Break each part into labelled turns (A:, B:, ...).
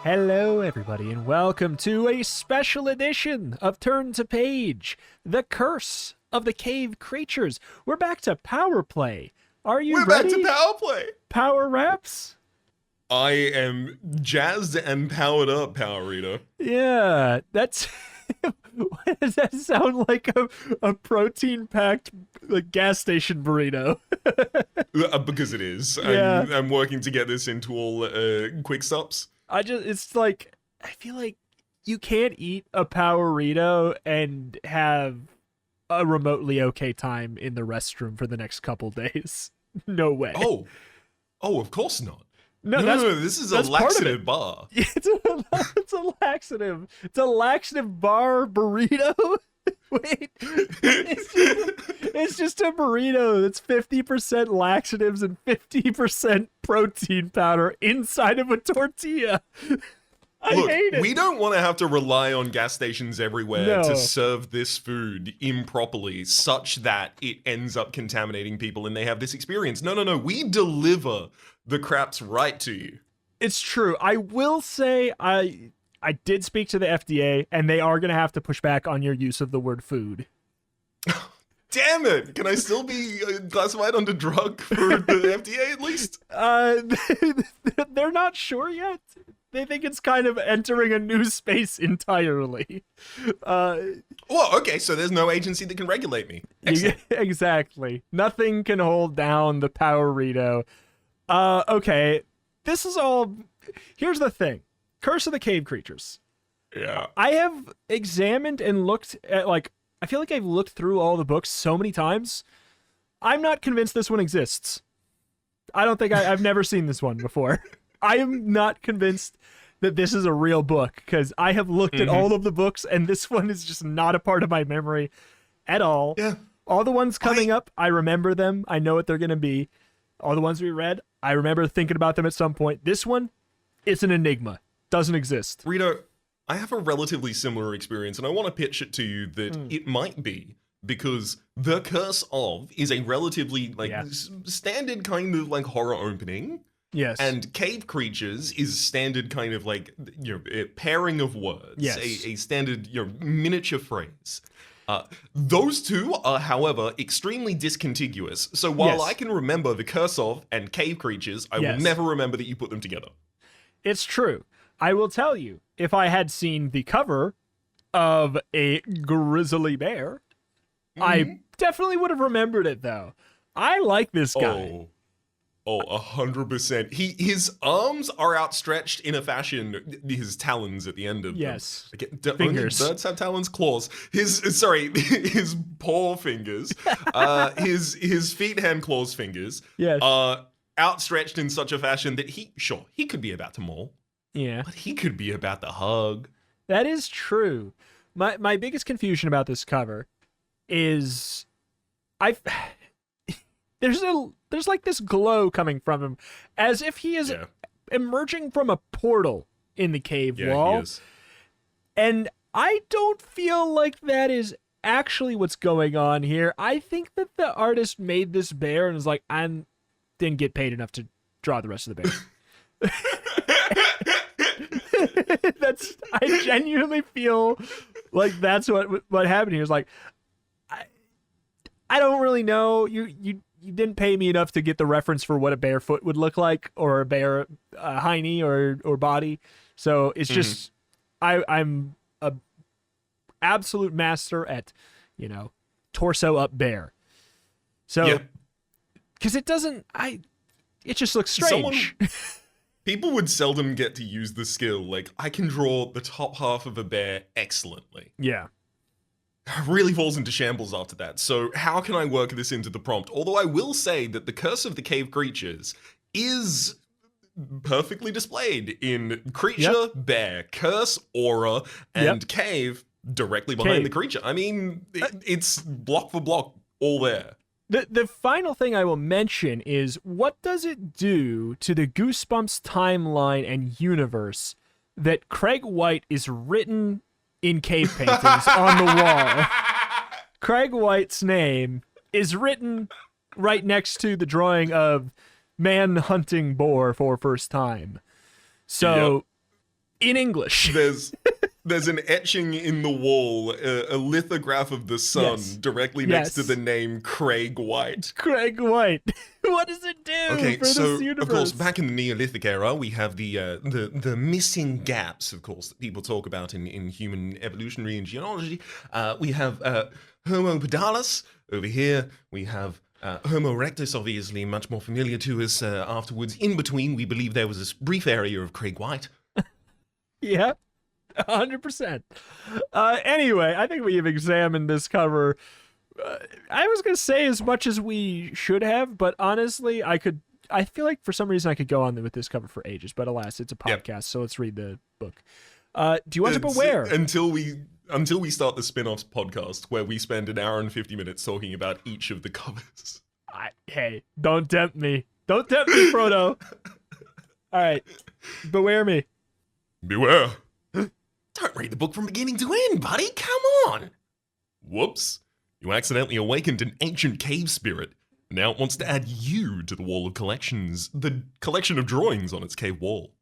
A: Hello, everybody, and welcome to a special edition of Turn to Page, The Curse of the Cave Creatures. We're back to Power Play. Are you
B: We're
A: ready?
B: back to Power Play.
A: Power Reps?
B: I am jazzed and powered up, Power Reader.
A: Yeah, that's... Why does that sound like a protein-packed like gas station burrito?
B: Because it is.
A: Yeah.
B: I'm working to get this into all quick stops.
A: It's like, I feel like you can't eat a Powerito and have a remotely okay time in the restroom for the next couple days. No way.
B: Oh, of course not.
A: No,
B: This is a laxative bar.
A: It's a laxative. It's a laxative bar burrito. Wait, it's just a burrito that's 50% laxatives and 50% protein powder inside of a tortilla. I hate it.
B: We don't want to have to rely on gas stations everywhere
A: No.
B: to serve this food improperly such that it ends up contaminating people and they have this experience. No. We deliver the craps right to you.
A: It's true. I will say I did speak to the FDA, and they are going to have to push back on your use of the word food.
B: Damn it! Can I still be classified under drug for the FDA at least?
A: They're not sure yet. They think it's kind of entering a new space entirely.
B: Well, okay, so there's no agency that can regulate me. Excellent.
A: Exactly. Nothing can hold down the Powerito. Okay. This is all... Here's the thing. Curse of the Cave Creatures.
B: Yeah.
A: I have examined and looked at, I feel like I've looked through all the books so many times. I'm not convinced this one exists. I don't think I've never seen this one before. I am not convinced that this is a real book, because I have looked at all of the books, and this one is just not a part of my memory at all.
B: Yeah.
A: All the ones coming up, I remember them. I know what they're going to be. All the ones we read, I remember thinking about them at some point. This one, it's an enigma. Doesn't exist.
B: Rito, I have a relatively similar experience, and I want to pitch it to you that it might be, because The Curse of is a relatively, standard kind of, horror opening.
A: Yes.
B: And Cave Creatures is standard kind of, pairing of words.
A: Yes.
B: A standard, miniature phrase. Those two are, however, extremely discontiguous. So while
A: Yes.
B: I can remember The Curse of and Cave Creatures, I will never remember that you put them together.
A: It's true. I will tell you, if I had seen the cover of a grizzly bear, I definitely would have remembered it, though. I like this guy.
B: Oh, 100%. His arms are outstretched in a fashion, his talons at the end of
A: Yes.
B: them.
A: Fingers.
B: Birds have talons, claws. His paw fingers, his feet, hand, claws, fingers
A: Yes.
B: are outstretched in such a fashion that he could be about to maul,
A: Yeah.
B: but he could be about to hug.
A: That is true. My biggest confusion about this cover is there's like this glow coming from him, as if he is emerging from a portal in the cave wall.
B: He is.
A: And I don't feel like that is actually what's going on here. I think that the artist made this bear and was like, I didn't get paid enough to draw the rest of the bear. I genuinely feel like that's what happened here. Is like, I don't really know. You didn't pay me enough to get the reference for what a bear foot would look like, or a bear hiney or body. So it's just I'm a absolute master at torso up bear. So because it just looks strange.
B: People would seldom get to use the skill, I can draw the top half of a bear excellently.
A: Yeah.
B: Really falls into shambles after that. So how can I work this into the prompt? Although I will say that the Curse of the Cave Creatures is perfectly displayed in creature, bear, curse, aura, and cave directly behind the creature. I mean, it's block for block all there.
A: The final thing I will mention is, what does it do to the Goosebumps timeline and universe that Craig White is written in cave paintings on the wall? Craig White's name is written right next to the drawing of man hunting boar for first time. So in English.
B: There's an etching in the wall, a lithograph of the sun directly next to the name Craig White.
A: Craig White. What does it do for this universe?
B: Of course, back in the Neolithic era, we have the missing gaps, of course, that people talk about in human evolutionary and genealogy. We have Homo pedalis over here. We have Homo erectus, obviously, much more familiar to us afterwards. In between, we believe there was this brief area of Craig White.
A: Yeah. 100%. Anyway, I think we've examined this cover. I was going to say as much as we should have, but honestly, I feel like for some reason I could go on with this cover for ages, but alas, it's a podcast, so let's read the book. Do you want to beware?
B: Until we start the spin-offs podcast where we spend an hour and 50 minutes talking about each of the covers.
A: Hey, don't tempt me. Don't tempt me, Frodo. All right. Beware me.
B: Beware. Don't read the book from beginning to end, buddy. Come on. Whoops. You accidentally awakened an ancient cave spirit. Now it wants to add you to the wall of collections, the collection of drawings on its cave wall.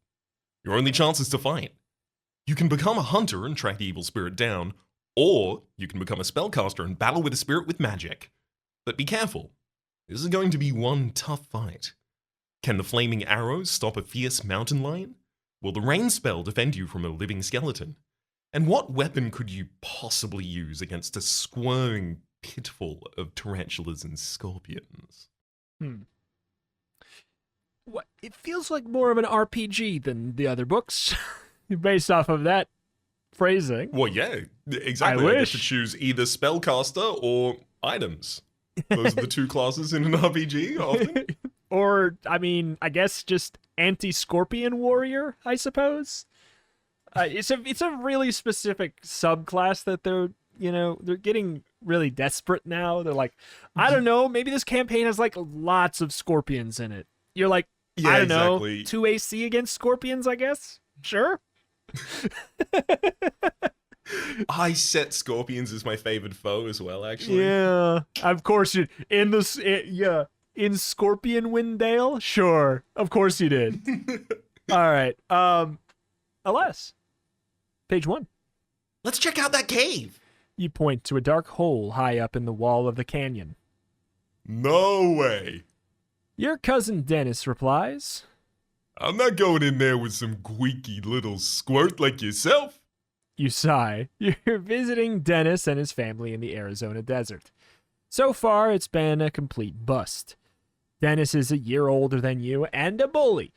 B: Your only chance is to fight. You can become a hunter and track the evil spirit down, or you can become a spellcaster and battle with a spirit with magic. But be careful. This is going to be one tough fight. Can the flaming arrows stop a fierce mountain lion? Will the rain spell defend you from a living skeleton? And what weapon could you possibly use against a squirming pitfall of tarantulas and scorpions?
A: What? It feels like more of an RPG than the other books, based off of that phrasing.
B: Well, yeah, exactly. I get to choose either spellcaster or items. Those are the two classes in an RPG, often.
A: Or, I mean, I guess just anti-scorpion warrior, I suppose. It's a really specific subclass that they're getting really desperate now. They're like, I don't know, maybe this campaign has like lots of scorpions in it. You're like, yeah, I don't know, 2 AC against scorpions, I guess? Sure.
B: I set scorpions as my favorite foe as well, actually.
A: Yeah, of course you in Scorpion Windale? Sure. Of course you did. All right. Alas. Page 1.
B: Let's check out that cave.
A: You point to a dark hole high up in the wall of the canyon.
B: No way.
A: Your cousin Dennis replies,
B: I'm not going in there with some squeaky little squirt like yourself.
A: You sigh. You're visiting Dennis and his family in the Arizona desert. So far, it's been a complete bust. Dennis is a year older than you and a bully.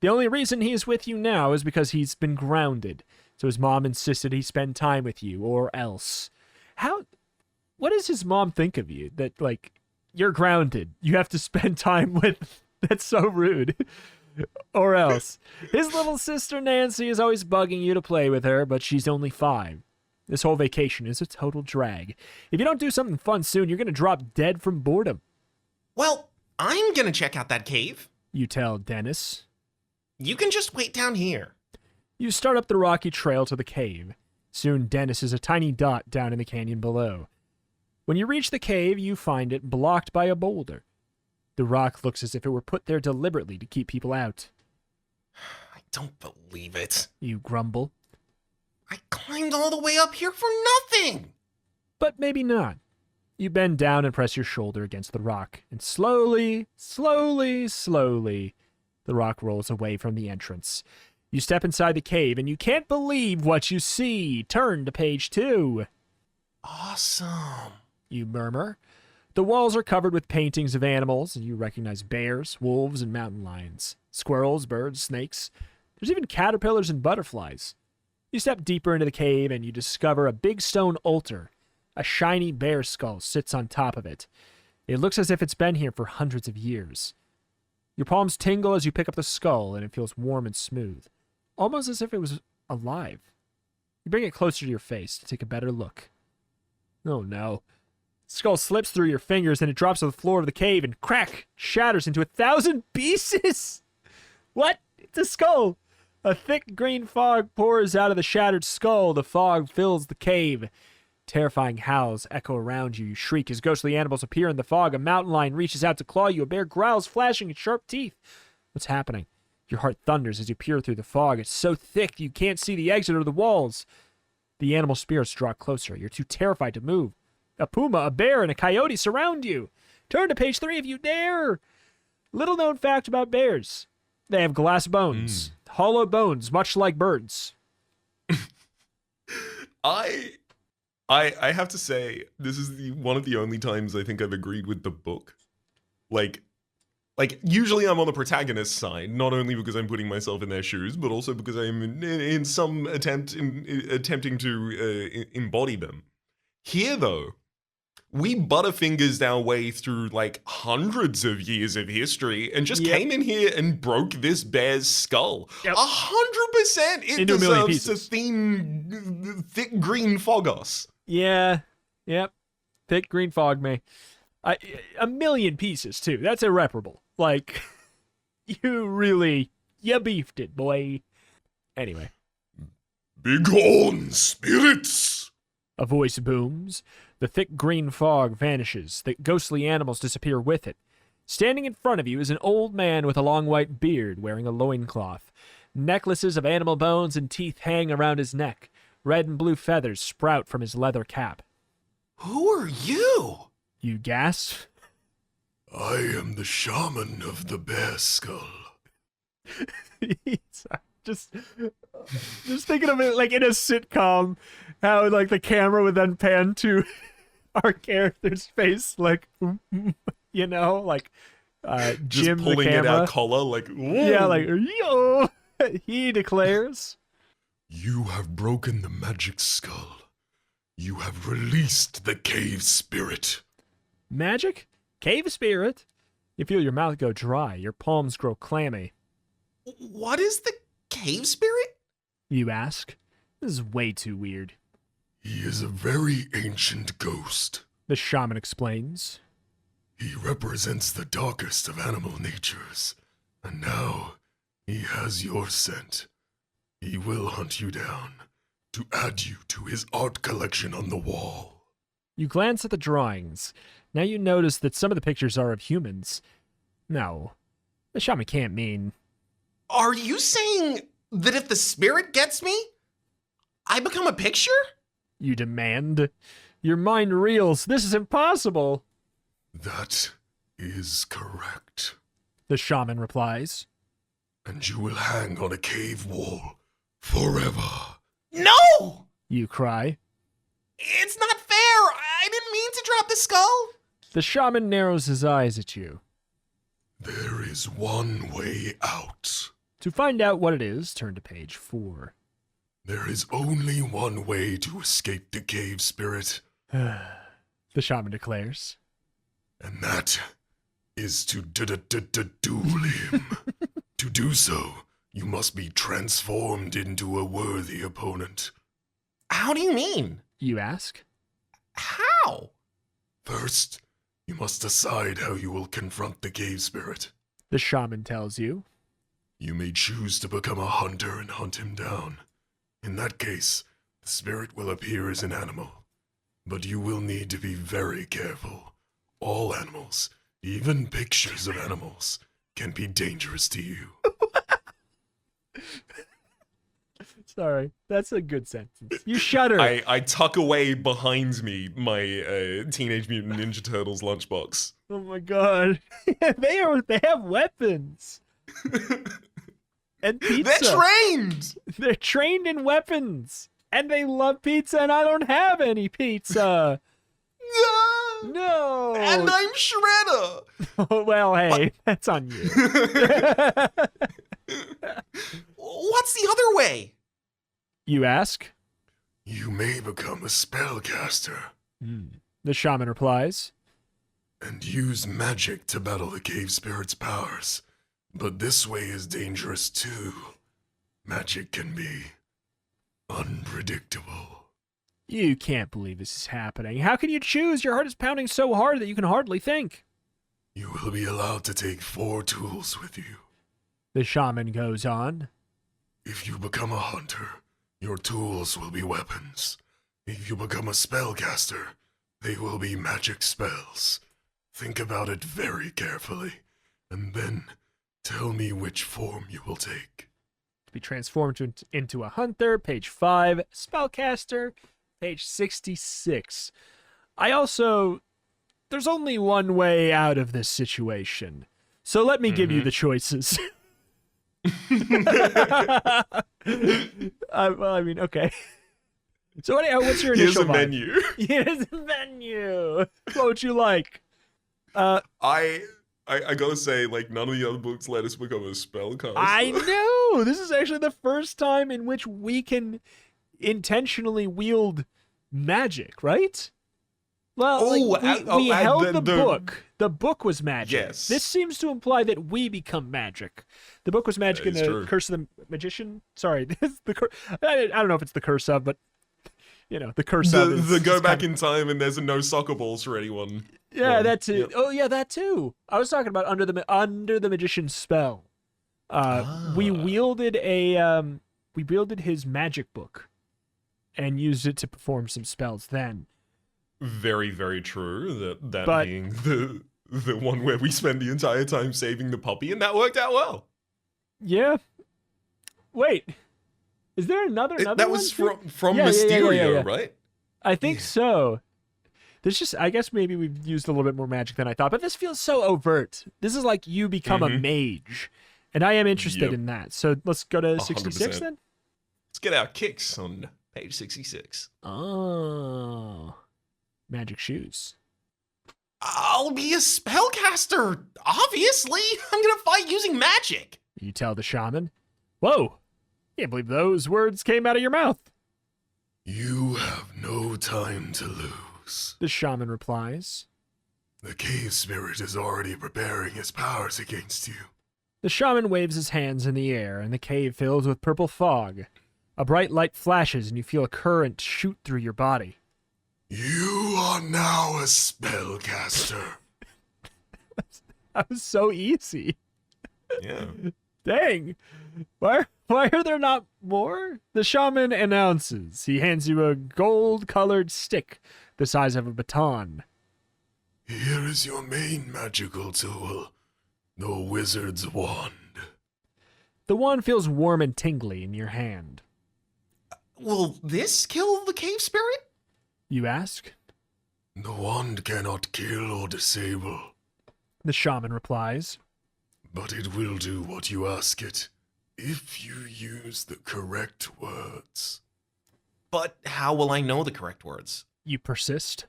A: The only reason he is with you now is because he's been grounded. So his mom insisted he spend time with you, or else. What does his mom think of you? That, like, you're grounded. You have to spend time with... That's so rude. Or else. His little sister Nancy is always bugging you to play with her, but she's only 5. This whole vacation is a total drag. If you don't do something fun soon, you're going to drop dead from boredom.
B: Well, I'm going to check out that cave.
A: You tell Dennis.
B: You can just wait down here.
A: You start up the rocky trail to the cave. Soon Dennis is a tiny dot down in the canyon below. When you reach the cave, you find it blocked by a boulder. The rock looks as if it were put there deliberately to keep people out.
B: I don't believe it.
A: You grumble.
B: I climbed all the way up here for nothing.
A: But maybe not. You bend down and press your shoulder against the rock, and slowly, the rock rolls away from the entrance. You step inside the cave, and you can't believe what you see. Turn to page 2.
B: Awesome.
A: You murmur. The walls are covered with paintings of animals, and you recognize bears, wolves, and mountain lions, squirrels, birds, snakes. There's even caterpillars and butterflies. You step deeper into the cave, and you discover a big stone altar. A shiny bear skull sits on top of it. It looks as if it's been here for hundreds of years. Your palms tingle as you pick up the skull, and it feels warm and smooth, almost as if it was alive. You bring it closer to your face to take a better look. Oh no. The skull slips through your fingers, and it drops to the floor of the cave and crack, shatters into 1,000 pieces. What? It's a skull. A thick green fog pours out of the shattered skull. The fog fills the cave. Terrifying howls echo around you. You shriek as ghostly animals appear in the fog. A mountain lion reaches out to claw you. A bear growls, flashing its sharp teeth. What's happening? Your heart thunders as you peer through the fog. It's so thick you can't see the exit or the walls. The animal spirits draw closer. You're too terrified to move. A puma, a bear, and a coyote surround you. Turn to page 3 if you dare. Little known fact about bears. They have glass bones. Hollow bones, much like birds.
B: I have to say, this is one of the only times I think I've agreed with the book. Like usually I'm on the protagonist's side, not only because I'm putting myself in their shoes, but also because I'm in some attempting to embody them. Here, though, we butterfingers our way through like hundreds of years of history and just came in here and broke this bear's skull. 100% it
A: Into a million
B: deserves to
A: pieces.
B: theme thick green fogos.
A: Yeah. Yep. Thick green fog, me. A million pieces, too. That's irreparable. Like, you beefed it, boy. Anyway.
B: Begone, spirits!
A: A voice booms. The thick green fog vanishes. The ghostly animals disappear with it. Standing in front of you is an old man with a long white beard wearing a loincloth. Necklaces of animal bones and teeth hang around his neck. Red and blue feathers sprout from his leather cap.
B: Who are you?
A: You gasp.
C: I am the shaman of the bear skull.
A: just thinking of it like in a sitcom, how like the camera would then pan to our character's face, like you know, like
B: Just
A: Jim
B: pulling
A: the
B: at
A: camera.
B: our collar, like,
A: Yeah, like yo. He declares,
C: You have broken the magic skull. You have released the cave spirit.
A: magic, cave spirit. You feel your mouth go dry, your palms grow clammy.
B: what is the cave spirit?
A: You ask. This is way too weird.
C: He is a very ancient ghost.
A: The shaman explains.
C: He represents the darkest of animal natures. And now he has your scent. He will hunt you down to add you to his art collection on the wall.
A: You glance at the drawings. Now you notice that some of the pictures are of humans. No, the shaman can't mean.
B: Are you saying that if the spirit gets me, I become a picture?
A: You demand. Your mind reels. This is impossible.
C: That is correct.
A: The shaman replies.
C: And you will hang on a cave wall forever.
B: No!
A: You cry.
B: It's not fair! I didn't mean to drop the skull!
A: The shaman narrows his eyes at you.
C: There is one way out.
A: To find out what it is, turn to page 4.
C: There is only one way to escape the cave spirit,
A: The shaman declares.
C: and that is to duel him. To do so, you must be transformed into a worthy opponent.
B: How do you mean?
A: You ask.
B: How?
C: First, you must decide how you will confront the cave spirit.
A: The shaman tells you.
C: You may choose to become a hunter and hunt him down. In that case, the spirit will appear as an animal. But you will need to be very careful. All animals, even pictures of animals, can be dangerous to you.
A: Sorry, that's a good sentence. You shudder.
B: I tuck away behind me my Teenage Mutant Ninja Turtles lunchbox.
A: Oh my god. They have weapons. And pizza.
B: They're trained!
A: They're trained in weapons. And they love pizza, and I don't have any pizza. No.
B: And I'm Shredder!
A: Well, hey, that's on you.
B: What's the other way?
A: You ask.
C: You may become a spellcaster
A: The shaman replies.
C: and use magic to battle the cave spirit's powers. But this way is dangerous too. Magic can be unpredictable.
A: You can't believe this is happening. How can you choose? Your heart is pounding so hard that you can hardly think.
C: You will be allowed to take 4 tools with you.
A: The shaman goes on.
C: If you become a hunter, your tools will be weapons. If you become a spellcaster, they will be magic spells. Think about it very carefully, and then Tell me which form you will take.
A: To be transformed into a hunter, page 5. Spellcaster, page 66. There's only one way out of this situation. So let me give you the choices. Okay. So what's your initial
B: Here's a menu.
A: Here's a menu. What would you like?
B: I gotta say, like, none of the other books let us become a spellcaster.
A: I know! This is actually the first time in which we can intentionally wield magic, right? Well, we held the book. The book was magic.
B: Yes.
A: This seems to imply that we become magic. The book was magic in the
B: true.
A: Curse of the Magician. Sorry, this is I don't know if it's the curse of, but the curse of.
B: The go back in time and there's no soccer balls for anyone.
A: Yeah, that too.
B: Yep.
A: Oh, yeah, that too. I was talking about under the magician's spell. We wielded his magic book, and used it to perform some spells. Then.
B: Very, very true. That
A: But-
B: being the one where we spend the entire time saving the puppy, and that worked out well.
A: Yeah. Wait. Is there another
B: That
A: one
B: was
A: too?
B: from
A: Yeah,
B: Mysterio,
A: yeah.
B: right?
A: I think so. I guess maybe we've used a little bit more magic than I thought, but this feels so overt. This is like you become a mage, and I am interested
B: Yep.
A: in that. So let's go to 66
B: 100%.
A: then.
B: Let's get our kicks on page 66.
A: Oh, magic shoes.
B: I'll be a spellcaster. Obviously, I'm gonna fight using magic.
A: You tell the shaman. Whoa! Can't believe those words came out of your mouth.
C: You have no time to lose.
A: The shaman replies.
C: The cave spirit is already preparing his powers against you.
A: The shaman waves his hands in the air, and the cave fills with purple fog. A bright light flashes, and you feel a current shoot through your body.
C: You are now a spellcaster.
A: That was so easy.
B: Yeah.
A: Dang. Why are there not more? The shaman announces. He hands you a gold-colored stick the size of a baton.
C: Here is your main magical tool, the wizard's wand.
A: The wand feels warm and tingly in your hand.
B: Will this kill the cave spirit?
A: You ask.
C: The wand cannot kill or disable,
A: The shaman replies.
C: but it will do what you ask it, if you use the correct words.
B: But how will I know the correct words?
A: You persist.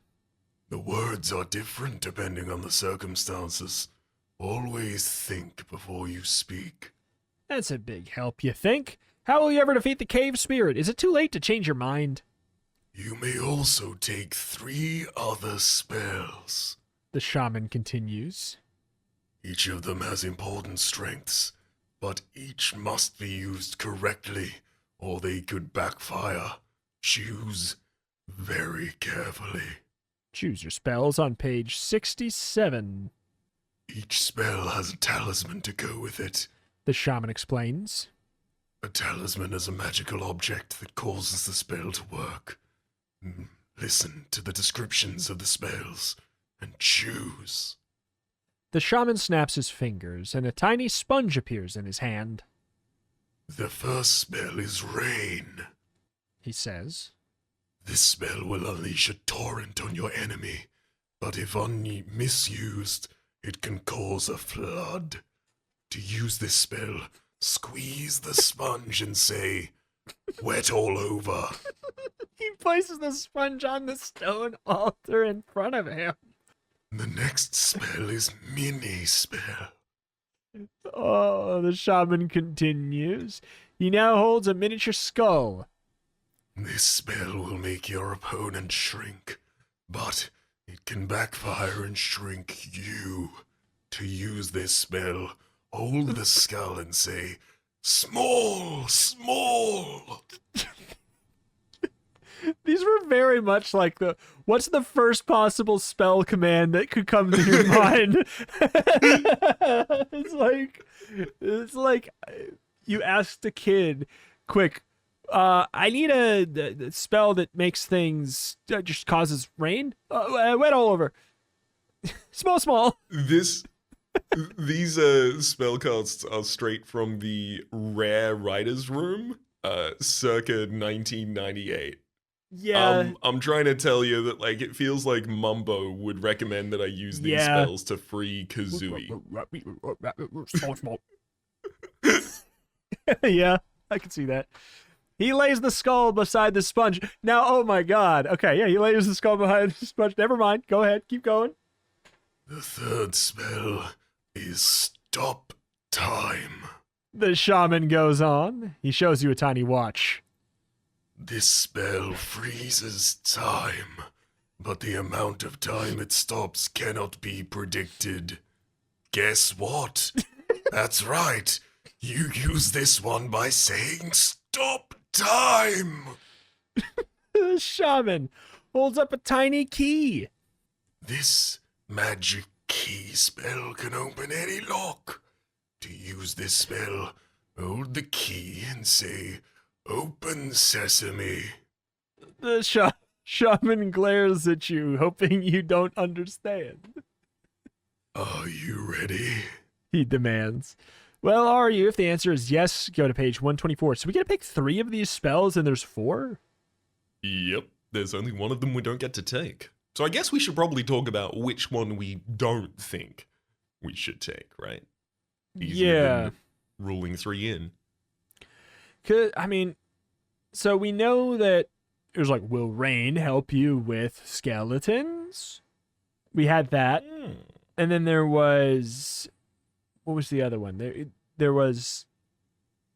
C: The words are different depending on the circumstances. Always think before you speak.
A: That's a big help, you think? How will you ever defeat the cave spirit? Is it too late to change your mind?
C: You may also take 3 other spells.
A: The shaman continues.
C: Each of them has important strengths, but each must be used correctly, or they could backfire. Choose very carefully.
A: Choose your spells on page 67.
C: Each spell has a talisman to go with it.
A: The shaman explains.
C: A talisman is a magical object that causes the spell to work. Listen to the descriptions of the spells and choose.
A: The shaman snaps his fingers, and a tiny sponge appears in his hand.
C: The first spell is Rain.
A: He says.
C: This spell will unleash a torrent on your enemy, but if misused, it can cause a flood. To use this spell, squeeze the sponge and say, "Wet all over."
A: He places the sponge on the stone altar in front of him.
C: The next spell is Mini Spell.
A: Oh, the shaman continues. He now holds a miniature skull.
C: This spell will make your opponent shrink, but it can backfire and shrink you. To use this spell, hold the skull and say, "Small, small."
A: These were very much like what's the first possible spell command that could come to your mind? It's like you asked a kid, quick, I need a spell that makes things, just causes rain, wet all over. Small.
B: This These spellcasts are straight from the Rare Writers Room, circa 1998.
A: Yeah.
B: I'm trying to tell you that like it feels like Mumbo would recommend that I use these
A: Yeah.
B: spells to free Kazooie.
A: Yeah, I can see that. He lays the skull beside the sponge. Now, oh my god. Okay, yeah, he lays the skull behind the sponge. Never mind. Go ahead. Keep going.
C: The third spell is Stop Time.
A: The shaman goes on. He shows you a tiny watch.
C: This spell freezes time, but the amount of time it stops cannot be predicted. Guess what? That's right. You use this one by saying Stop Time.
A: The shaman holds up a tiny key.
C: This magic key spell can open any lock. To use this spell, hold the key and say, Open Sesame.
A: The shaman glares at you, hoping you don't understand.
C: Are you ready?
A: He demands. Well, are you? If the answer is yes, go to page 124. So we get to pick 3 of these spells, and there's 4?
B: Yep, there's only one of them we don't get to take. So I guess we should probably talk about which one we don't think we should take, right? Easier
A: Yeah.
B: than ruling 3 in.
A: I mean, so we know that it was like, will rain help you with skeletons? We had that. And then there was, what was the other one? There was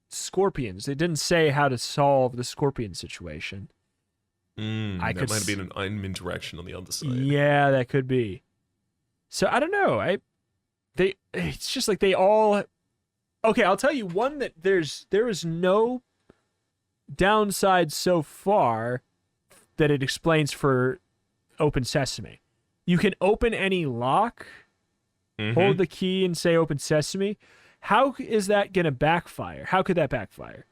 A: scorpions. They didn't say how to solve the scorpion situation.
B: That might have been an item interaction on the other side.
A: Yeah, that could be. So I don't know. It's just like they all. Okay, I'll tell you one that there is no downside so far that it explains for Open Sesame. You can open any lock, hold the key, and say Open Sesame. How is that going to backfire? How could that backfire?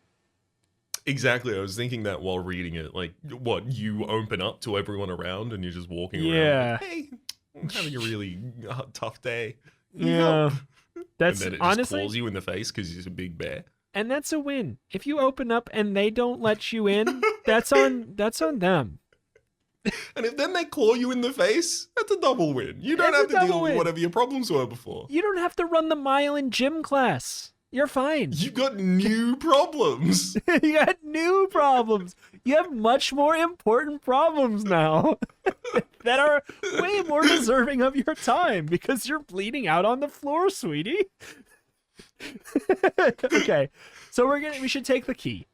B: Exactly. I was thinking that while reading it. Like, what, you open up to everyone around and you're just walking around. Like, hey, I'm having a really tough day.
A: Yeah. That's
B: and then it
A: honestly,
B: just claws you in the face because he's a big bear.
A: and that's a win. If you open up and they don't let you in, that's on them.
B: And if then they claw you in the face, that's a double win. You don't
A: That's
B: have
A: a
B: to deal
A: double
B: with
A: win.
B: whatever your problems were before.
A: You don't have to run the mile in gym class. You're fine.
B: You've got new problems.
A: You got new problems. You have much more important problems now that are way more deserving of your time because you're bleeding out on the floor, sweetie. Okay, so we should take the key,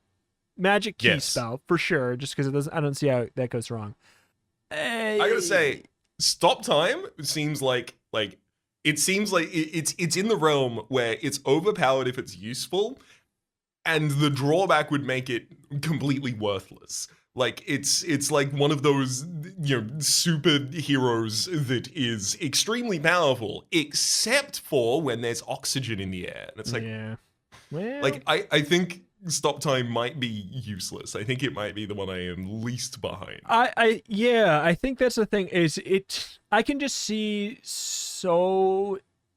A: magic key
B: Yes.
A: spell for sure, just because I don't see how that goes wrong.
B: I gotta say, stop time seems like it's in the realm where it's overpowered if it's useful, and the drawback would make it completely worthless. Like it's like one of those superheroes that is extremely powerful, except for when there's oxygen in the air, and it's like
A: yeah, well,
B: like I think stop time might be useless. I think it might be the one I am least behind.
A: I think that's the thing is I can just see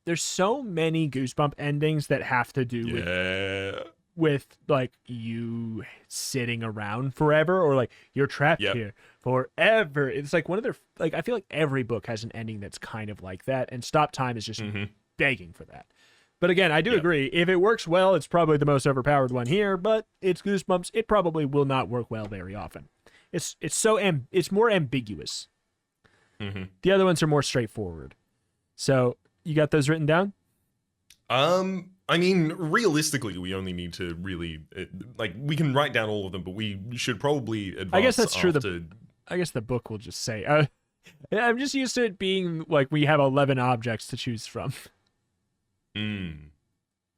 A: there's so many Goosebump endings that have to do with like you sitting around forever or like you're trapped here forever. It's like one of their like I feel like every book has an ending that's kind of like that, and Stop Time is just begging for that. But again, I do agree. If it works well, it's probably the most overpowered one here. But it's Goosebumps. It probably will not work well very often. It's more ambiguous. The other ones are more straightforward. So you got those written down?
B: I mean, realistically, we only need to really we can write down all of them, but we should probably advance.
A: I guess that's true.
B: After...
A: I guess the book will just say. I'm just used to it being like we have 11 objects to choose from.
C: It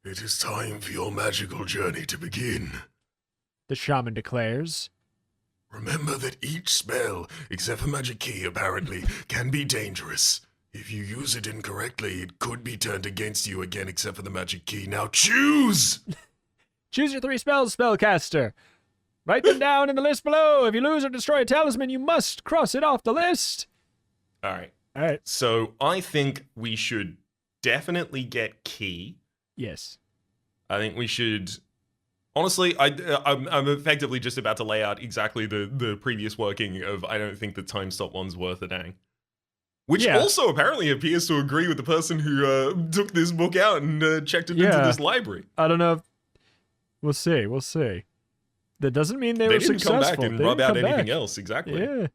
C: is time for your magical journey to begin.
A: The shaman declares.
C: Remember that each spell, except for Magic Key apparently, can be dangerous. If you use it incorrectly, it could be turned against you again except for the Magic Key. Now choose!
A: Choose your 3 spells, spellcaster. Write them down in the list below. If you lose or destroy a talisman, you must cross it off the list.
B: All right.
A: All right.
B: So I think we should definitely get key.
A: Yes.
B: I think we should. Honestly, I'm effectively just about to lay out exactly the previous working of I don't think the time stop one's worth a dang. Which
A: Yeah.
B: also apparently appears to agree with the person who took this book out and checked it into
A: Yeah.
B: this library.
A: I don't know. We'll see. We'll see. That doesn't mean they were
B: didn't
A: successful.
B: come back and
A: They
B: rub
A: didn't
B: out
A: come
B: anything
A: back.
B: else, exactly.
A: Yeah.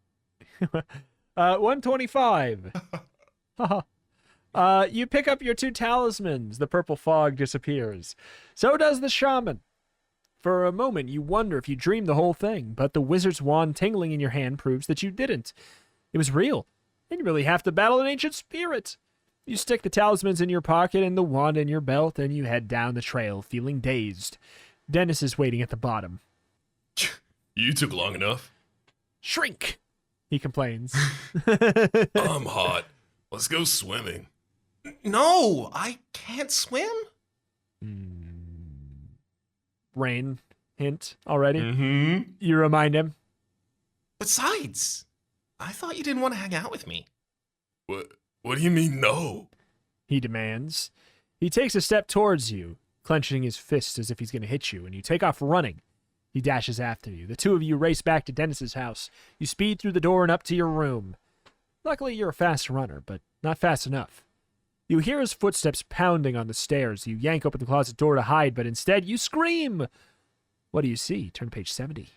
A: 125. You pick up your 2 talismans. The purple fog disappears. So does the shaman. For a moment, you wonder if you dreamed the whole thing, but the wizard's wand tingling in your hand proves that you didn't. It was real. You didn't really have to battle an ancient spirit. You stick the talismans in your pocket and the wand in your belt, and you head down the trail, feeling dazed. Dennis is waiting at the bottom.
C: You took long enough.
A: Shrink, he complains.
C: I'm hot. Let's go swimming.
B: No, I can't swim.
A: Rain hint already.
B: Mm-hmm.
A: You remind him.
B: Besides, I thought you didn't want to hang out with me.
C: What do you mean, no?
A: He demands. He takes a step towards you, clenching his fist as if he's going to hit you, and you take off running. He dashes after you. The two of you race back to Dennis's house. You speed through the door and up to your room. Luckily, you're a fast runner, but not fast enough. You hear his footsteps pounding on the stairs. You yank open the closet door to hide, but instead you scream. What do you see? Turn to page 70.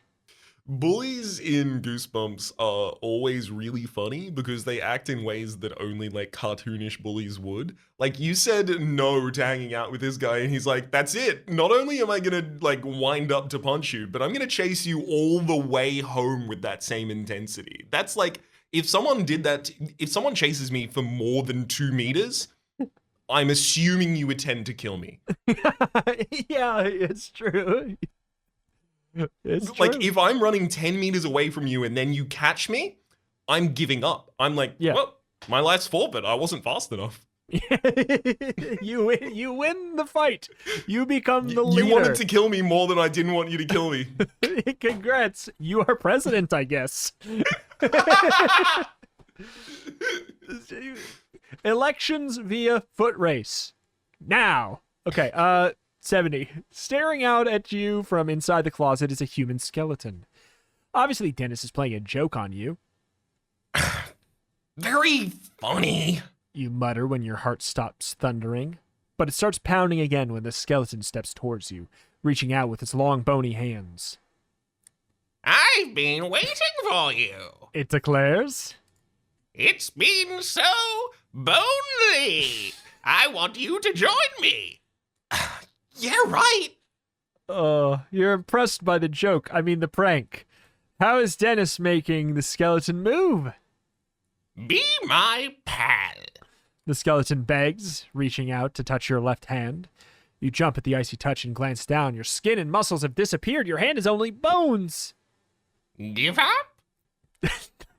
B: Bullies in Goosebumps are always really funny because they act in ways that only like cartoonish bullies would. Like you said no to hanging out with this guy and he's like, that's it. Not only am I gonna like wind up to punch you, but I'm gonna chase you all the way home with that same intensity. That's like, if someone did that, if someone chases me for more than 2 meters, I'm assuming you would tend to kill me.
A: Yeah, it's true. It's true.
B: Like if I'm running 10 meters away from you and then you catch me, I'm giving up. I'm like, well, my life's forfeit. I wasn't fast enough.
A: you win the fight. You become the leader.
B: You wanted to kill me more than I didn't want you to kill me.
A: Congrats. You are president, I guess. Elections via foot race. Now. Okay, 70. Staring out at you from inside the closet is a human skeleton. Obviously, Dennis is playing a joke on you.
B: Very funny.
A: You mutter when your heart stops thundering, but it starts pounding again when the skeleton steps towards you, reaching out with its long, bony hands.
D: I've been waiting for you.
A: It declares.
D: It's been so bonely. I want you to join me.
B: Yeah, right.
A: You're impressed by the joke. I mean the prank. How is Dennis making the skeleton move?
D: Be my pal.
A: The skeleton begs, reaching out to touch your left hand. You jump at the icy touch and glance down. Your skin and muscles have disappeared. Your hand is only bones.
D: Give up?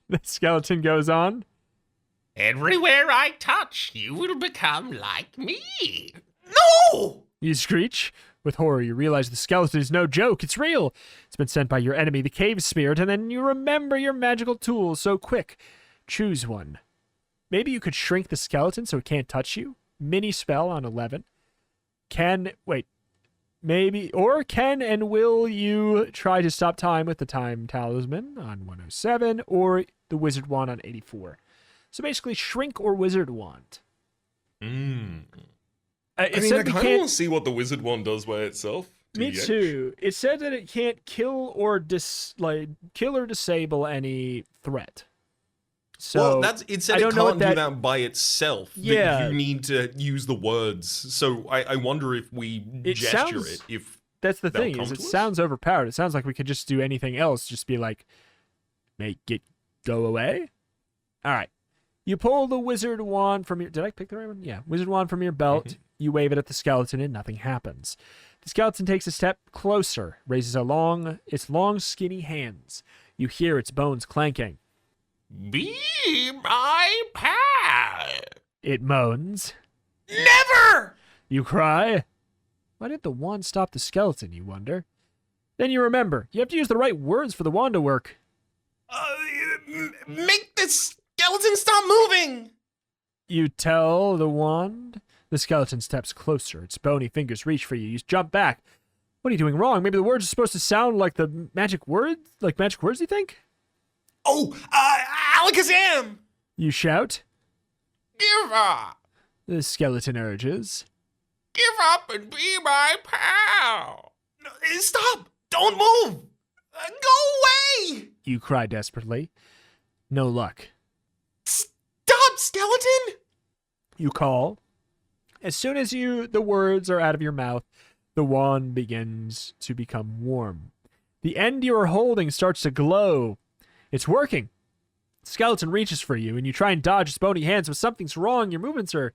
A: The skeleton goes on.
D: Everywhere I touch, you will become like me.
B: No!
A: You screech. With horror, you realize the skeleton is no joke. It's real. It's been sent by your enemy, the cave spirit, and then you remember your magical tools. So quick, choose one. Maybe you could shrink the skeleton so it can't touch you. Mini spell on 11. Maybe, or can and will you try to stop time with the time talisman on 107 or the wizard wand on 84? So basically, shrink or wizard wand.
B: I mean,
A: It
B: I
A: said
B: kind of want to see what the wizard one does by itself.
A: Me
B: TBH.
A: too. It said that it can't kill or disable any threat. So
B: Well, it said
A: I
B: it
A: don't know
B: can't
A: what
B: do that by itself.
A: Yeah.
B: That you need to use the words. So I wonder if we
A: It
B: gesture
A: sounds-
B: it. If
A: that's the
B: That'll
A: thing,
B: come
A: is it
B: to us?
A: sounds overpowered. It sounds like we could just do anything else, just be like, make it go away. All right. You pull the wizard wand from your... Did I pick the right one? Yeah. Wizard wand from your belt.
B: Mm-hmm.
A: You wave it at the skeleton and nothing happens. The skeleton takes a step closer, raises its long, skinny hands. You hear its bones clanking.
D: Be my pal.
A: It moans.
D: Never!
A: You cry. Why did the wand stop the skeleton, you wonder? Then you remember, you have to use the right words for the wand to work.
B: make the skeleton stop moving.
A: You tell the wand. The skeleton steps closer. Its bony fingers reach for you. You jump back. What are you doing wrong? Maybe the words are supposed to sound like the magic words? Like magic words, you think?
B: Oh, Alakazam!
A: You shout.
D: Give up!
A: The skeleton urges.
D: Give up and be my pal!
B: No, stop! Don't move! Go away!
A: You cry desperately. No luck.
B: Stop, skeleton!
A: You call. As soon as the words are out of your mouth, the wand begins to become warm. The end you are holding starts to glow. It's working. The skeleton reaches for you, and you try and dodge its bony hands, but something's wrong. Your movements are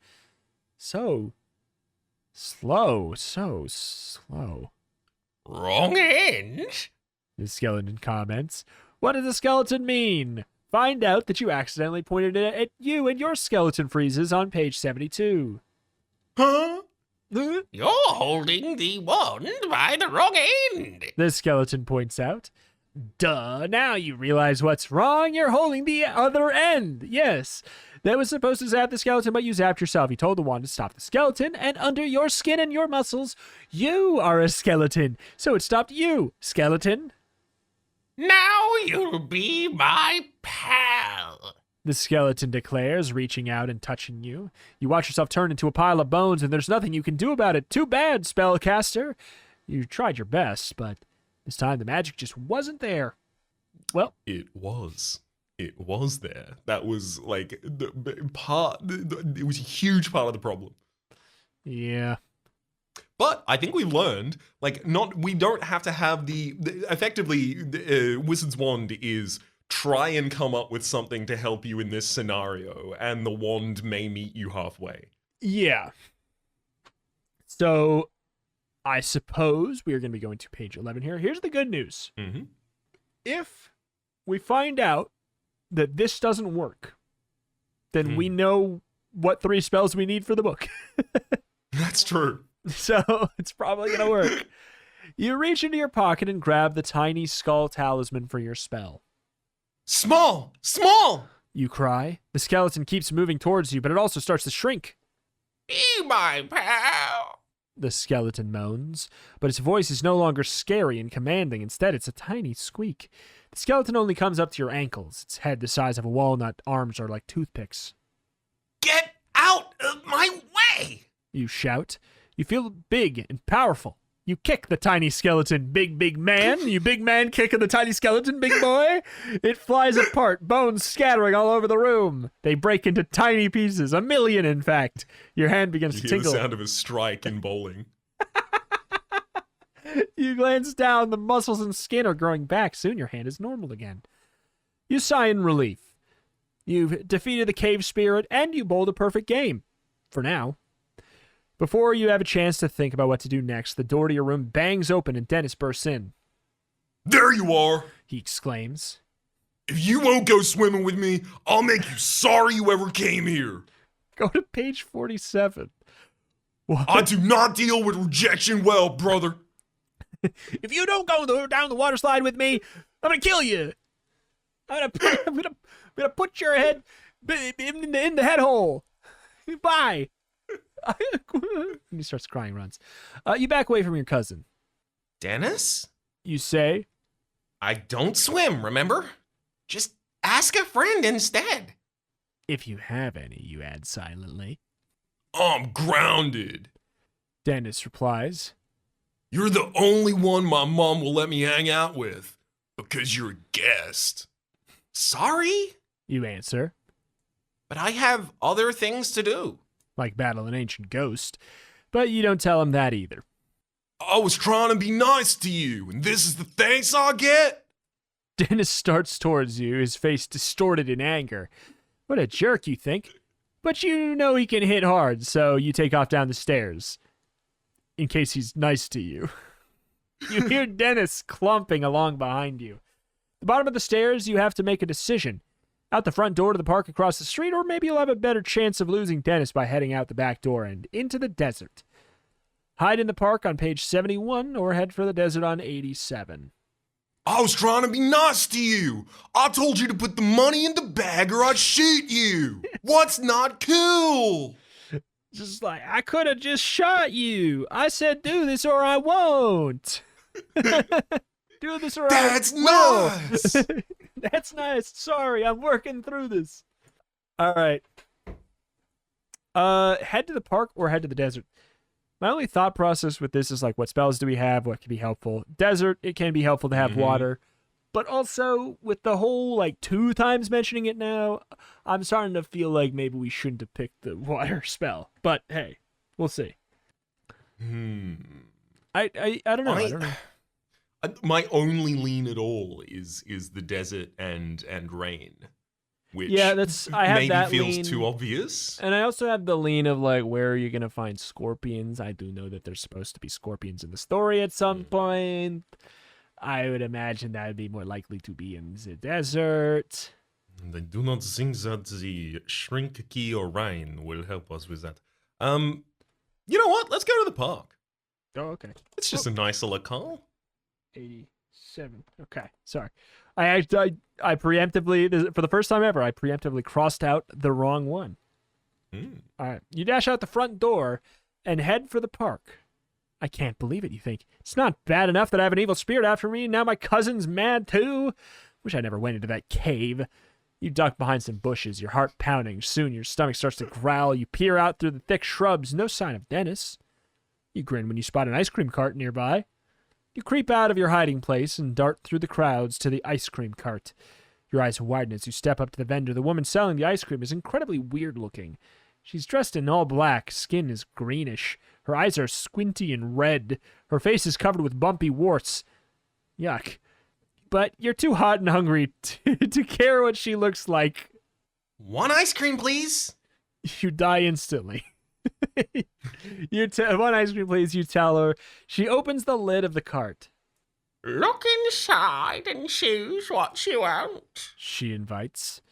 A: so slow.
D: Wrong end?
A: The skeleton comments. What does the skeleton mean? Find out that you accidentally pointed it at you and your skeleton freezes on page 72.
B: Huh?
D: You're holding the wand by the wrong end.
A: The skeleton points out. Duh, now you realize what's wrong. You're holding the other end. Yes, that was supposed to zap the skeleton, but you zapped yourself. You told the wand to stop the skeleton, and under your skin and your muscles, you are a skeleton. So it stopped you, skeleton.
D: Now you'll be my pal.
A: The skeleton declares, reaching out and touching you. You watch yourself turn into a pile of bones, and there's nothing you can do about it. Too bad, spellcaster. You tried your best, but this time the magic just wasn't there. Well,
B: It was there. That was like it was a huge part of the problem.
A: yeah.
B: But I think we've learned, we don't have to have effectively, Wizard's Wand is try and come up with something to help you in this scenario, and the wand may meet you halfway.
A: Yeah. So, I suppose we are going to be going to page 11 here. Here's the good news.
B: Mm-hmm.
A: If we find out that this doesn't work, then we know what 3 spells we need for the book.
B: That's true.
A: So it's probably going to work. You reach into your pocket and grab the tiny skull talisman for your spell.
B: Small! Small!
A: You cry. The skeleton keeps moving towards you, but it also starts to shrink.
D: Be my pal.
A: The skeleton moans, but its voice is no longer scary and commanding. Instead, it's a tiny squeak. The skeleton only comes up to your ankles. Its head the size of a walnut, arms are like toothpicks.
B: Get out of my way!
A: You shout. You feel big and powerful. You kick the tiny skeleton, big man. You big man kicking the tiny skeleton, big boy. It flies apart, bones scattering all over the room. They break into tiny pieces, 1 million in fact. Your hand begins
B: You
A: to
B: hear the
A: tingle.
B: sound of a strike in bowling.
A: You glance down, the muscles and skin are growing back. Soon your hand is normal again. You sigh in relief. You've defeated the cave spirit, and you bowled a perfect game. For now. Before you have a chance to think about what to do next, the door to your room bangs open and Dennis bursts in.
C: There you are!
A: He exclaims.
C: If you won't go swimming with me, I'll make you sorry you ever came here.
A: Go to page 47. What?
C: I do not deal with rejection well, brother.
A: If you don't go down the water slide with me, I'm gonna kill you. I'm gonna put your head in the head hole. Bye. And he starts crying, runs. You back away from your cousin.
B: Dennis?
A: You say,
B: I don't swim, remember? Just ask a friend instead.
A: if you have any, you add silently.
C: I'm grounded.
A: Dennis replies,
C: You're the only one my mom will let me hang out with because you're a guest.
B: Sorry,
A: you answer,
B: but I have other things to do.
A: like battle an ancient ghost, but you don't tell him that either.
C: I was trying to be nice to you, and this is the thanks I get?
A: Dennis starts towards you, his face distorted in anger. What a jerk, you think. But you know he can hit hard, so you take off down the stairs. In case he's nice to you. You hear Dennis clumping along behind you. The bottom of the stairs, you have to make a decision. Out the front door to the park across the street, or maybe you'll have a better chance of losing Dennis by heading out the back door and into the desert. Hide in the park on page 71, or head for the desert on 87.
C: I was trying to be nice to you. I told you to put the money in the bag or I'd shoot you. What's not cool?
A: Just like, I could have just shot you. I said do this or I won't. Do this or
B: That's
A: I will.
B: nice.
A: That's nice. Sorry, I'm working through this. All right. Head to the park or head to the desert? My only thought process with this is like, what spells do we have? What can be helpful? Desert, it can be helpful to have water. But also, with the whole, like, 2 times mentioning it now, I'm starting to feel like maybe we shouldn't have picked the water spell. But, hey, we'll see. I don't know. I don't know.
B: My only lean at all is the desert and rain, which
A: Yeah, I have
B: maybe
A: that
B: feels
A: lean.
B: too obvious.
A: And I also have the lean of, like, where are you going to find scorpions? I do know that there's supposed to be scorpions in the story at some point. I would imagine that would be more likely to be in the desert.
B: And I do not think that the shrink key or rain will help us with that. You know what? Let's go to the park.
A: Oh, okay.
B: It's just a nicer locale.
A: 87. Okay, sorry. I preemptively, for the first time ever, I preemptively crossed out the wrong one. All right. You dash out the front door and head for the park. I can't believe it, you think. It's not bad enough that I have an evil spirit after me, and now my cousin's mad too. Wish I never went into that cave. You duck behind some bushes, your heart pounding. Soon your stomach starts to growl. You peer out through the thick shrubs. No sign of Dennis. You grin when you spot an ice cream cart nearby. You creep out of your hiding place and dart through the crowds to the ice cream cart. Your eyes widen as you step up to the vendor. The woman selling the ice cream is incredibly weird looking. She's dressed in all black. Skin is greenish. Her eyes are squinty and red. Her face is covered with bumpy warts. Yuck. But you're too hot and hungry to care what she looks like.
B: One ice cream, please.
A: You die instantly. One ice cream, please, you tell her. She opens the lid of the cart.
D: Look inside and choose what you want.
A: She invites.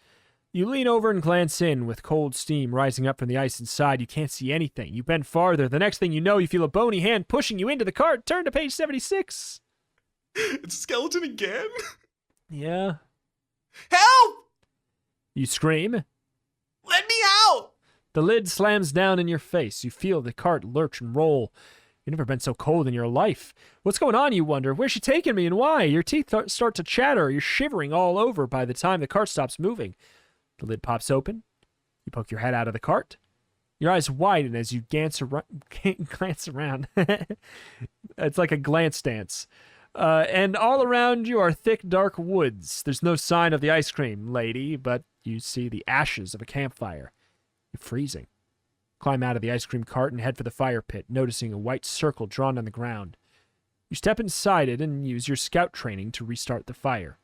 A: You lean over and glance in with cold steam rising up from the ice inside. You can't see anything. You bend farther. The next thing you know, you feel a bony hand pushing you into the cart. Turn to page 76.
B: It's a skeleton again.
A: Yeah.
B: Help!
A: You scream.
B: Let me out!
A: The lid slams down in your face. You feel the cart lurch and roll. You've never been so cold in your life. What's going on, you wonder? Where's she taking me and why? Your teeth start to chatter. You're shivering all over by the time the cart stops moving. The lid pops open. You poke your head out of the cart. Your eyes widen as you glance around. It's like a glance dance. And all around you are thick, dark woods. There's no sign of the ice cream lady, but you see the ashes of a campfire. You're freezing. Climb out of the ice cream cart and head for the fire pit, noticing a white circle drawn on the ground. You step inside it and use your scout training to restart the fire.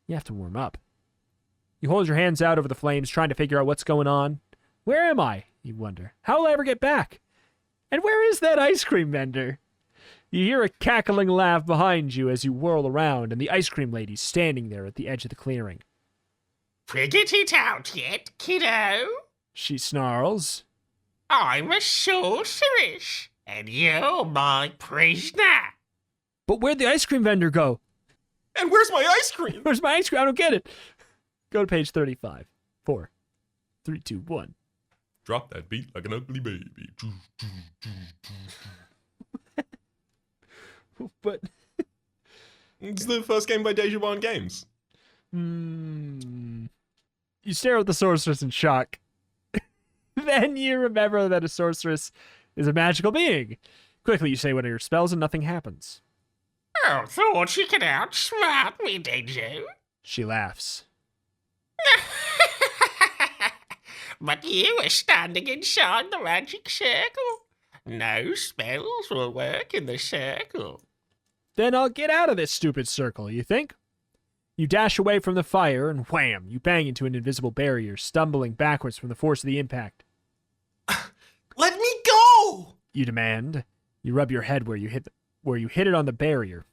A: You have to warm up. You hold your hands out over the flames, trying to figure out what's going on. Where am I? You wonder. How will I ever get back? And where is that ice cream vendor? You hear a cackling laugh behind you as you whirl around, and the ice cream lady's standing there at the edge of the clearing.
D: Figured it out yet, kiddo?
A: She snarls.
D: I'm a sorceress, and you're my prisoner.
A: But where'd the ice cream vendor go?
B: And where's my ice cream?
A: Where's my ice cream? I don't get it. Go to page 35. 4, 3, 2, 1.
B: Drop that beat like an ugly baby.
A: But
B: It's the first game by Deja Vu Games.
A: you stare at the sorceress in shock. Then you remember that a sorceress is a magical being. Quickly, you say one of your spells and nothing happens.
D: Oh, thought you could outsmart me, did you?
A: She laughs.
D: But you were standing inside the magic circle. No spells will work in the circle.
A: Then I'll get out of this stupid circle, you think? You dash away from the fire, and wham, you bang into an invisible barrier, stumbling backwards from the force of the impact.
B: Let me go!
A: You demand. You rub your head where you hit it on the barrier.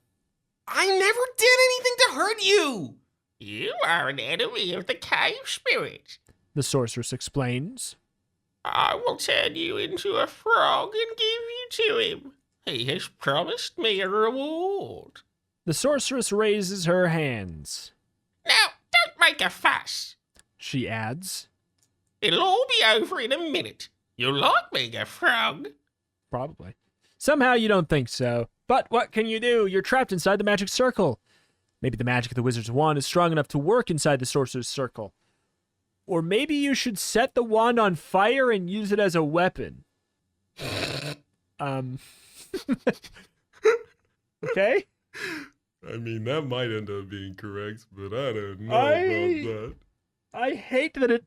B: I never did anything to hurt you!
D: You are an enemy of the cave spirit.
A: The sorceress explains.
D: I will turn you into a frog and give you to him. He has promised me a reward.
A: The sorceress raises her hands.
D: Now, don't make a fuss.
A: She adds.
D: It'll all be over in a minute. You like being a frog?
A: Probably. Somehow you don't think so. But what can you do? You're trapped inside the magic circle. Maybe the magic of the wizard's wand is strong enough to work inside the sorcerer's circle. Or maybe you should set the wand on fire and use it as a weapon. Okay?
C: I mean, that might end up being correct, but I don't know
A: I-
C: about that.
A: I hate that it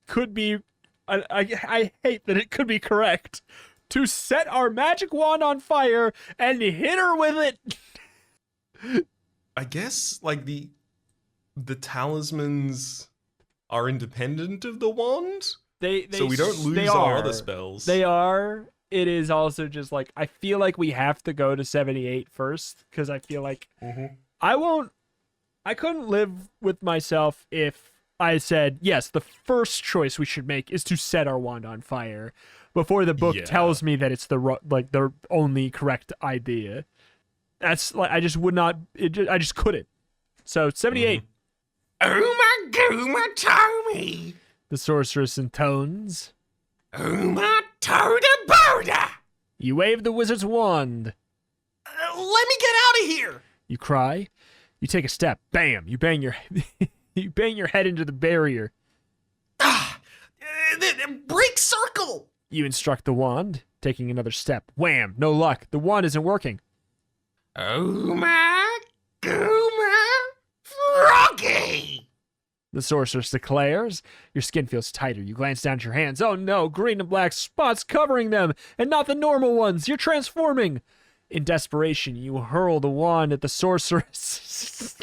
A: could be... I hate that it could be correct. To set our magic wand on fire and hit her with it.
B: I guess like the talismans are independent of the wand, so we don't lose our other spells.
A: They are. It is also just like I feel like we have to go to 78 first because I feel like I couldn't live with myself if I said yes. The first choice we should make is to set our wand on fire before the book
B: Yeah.
A: tells me that it's the only correct idea. That's like I just would not. I just couldn't. So 78.
D: Uma Gooma Tommy!
A: The sorceress intones.
D: Uma Toda Boda!
A: You wave the wizard's wand.
B: Let me get out of here!
A: You cry. You take a step. Bam! You bang your you bang your head into the barrier.
B: Break circle!
A: You instruct the wand, taking another step. Wham! No luck. The wand isn't working.
D: Uma Gooma Froggy!
A: The sorceress declares. Your skin feels tighter. You glance down at your hands. Oh no, green and black spots covering them, and not the normal ones. You're transforming. In desperation, you hurl the wand at the sorceress.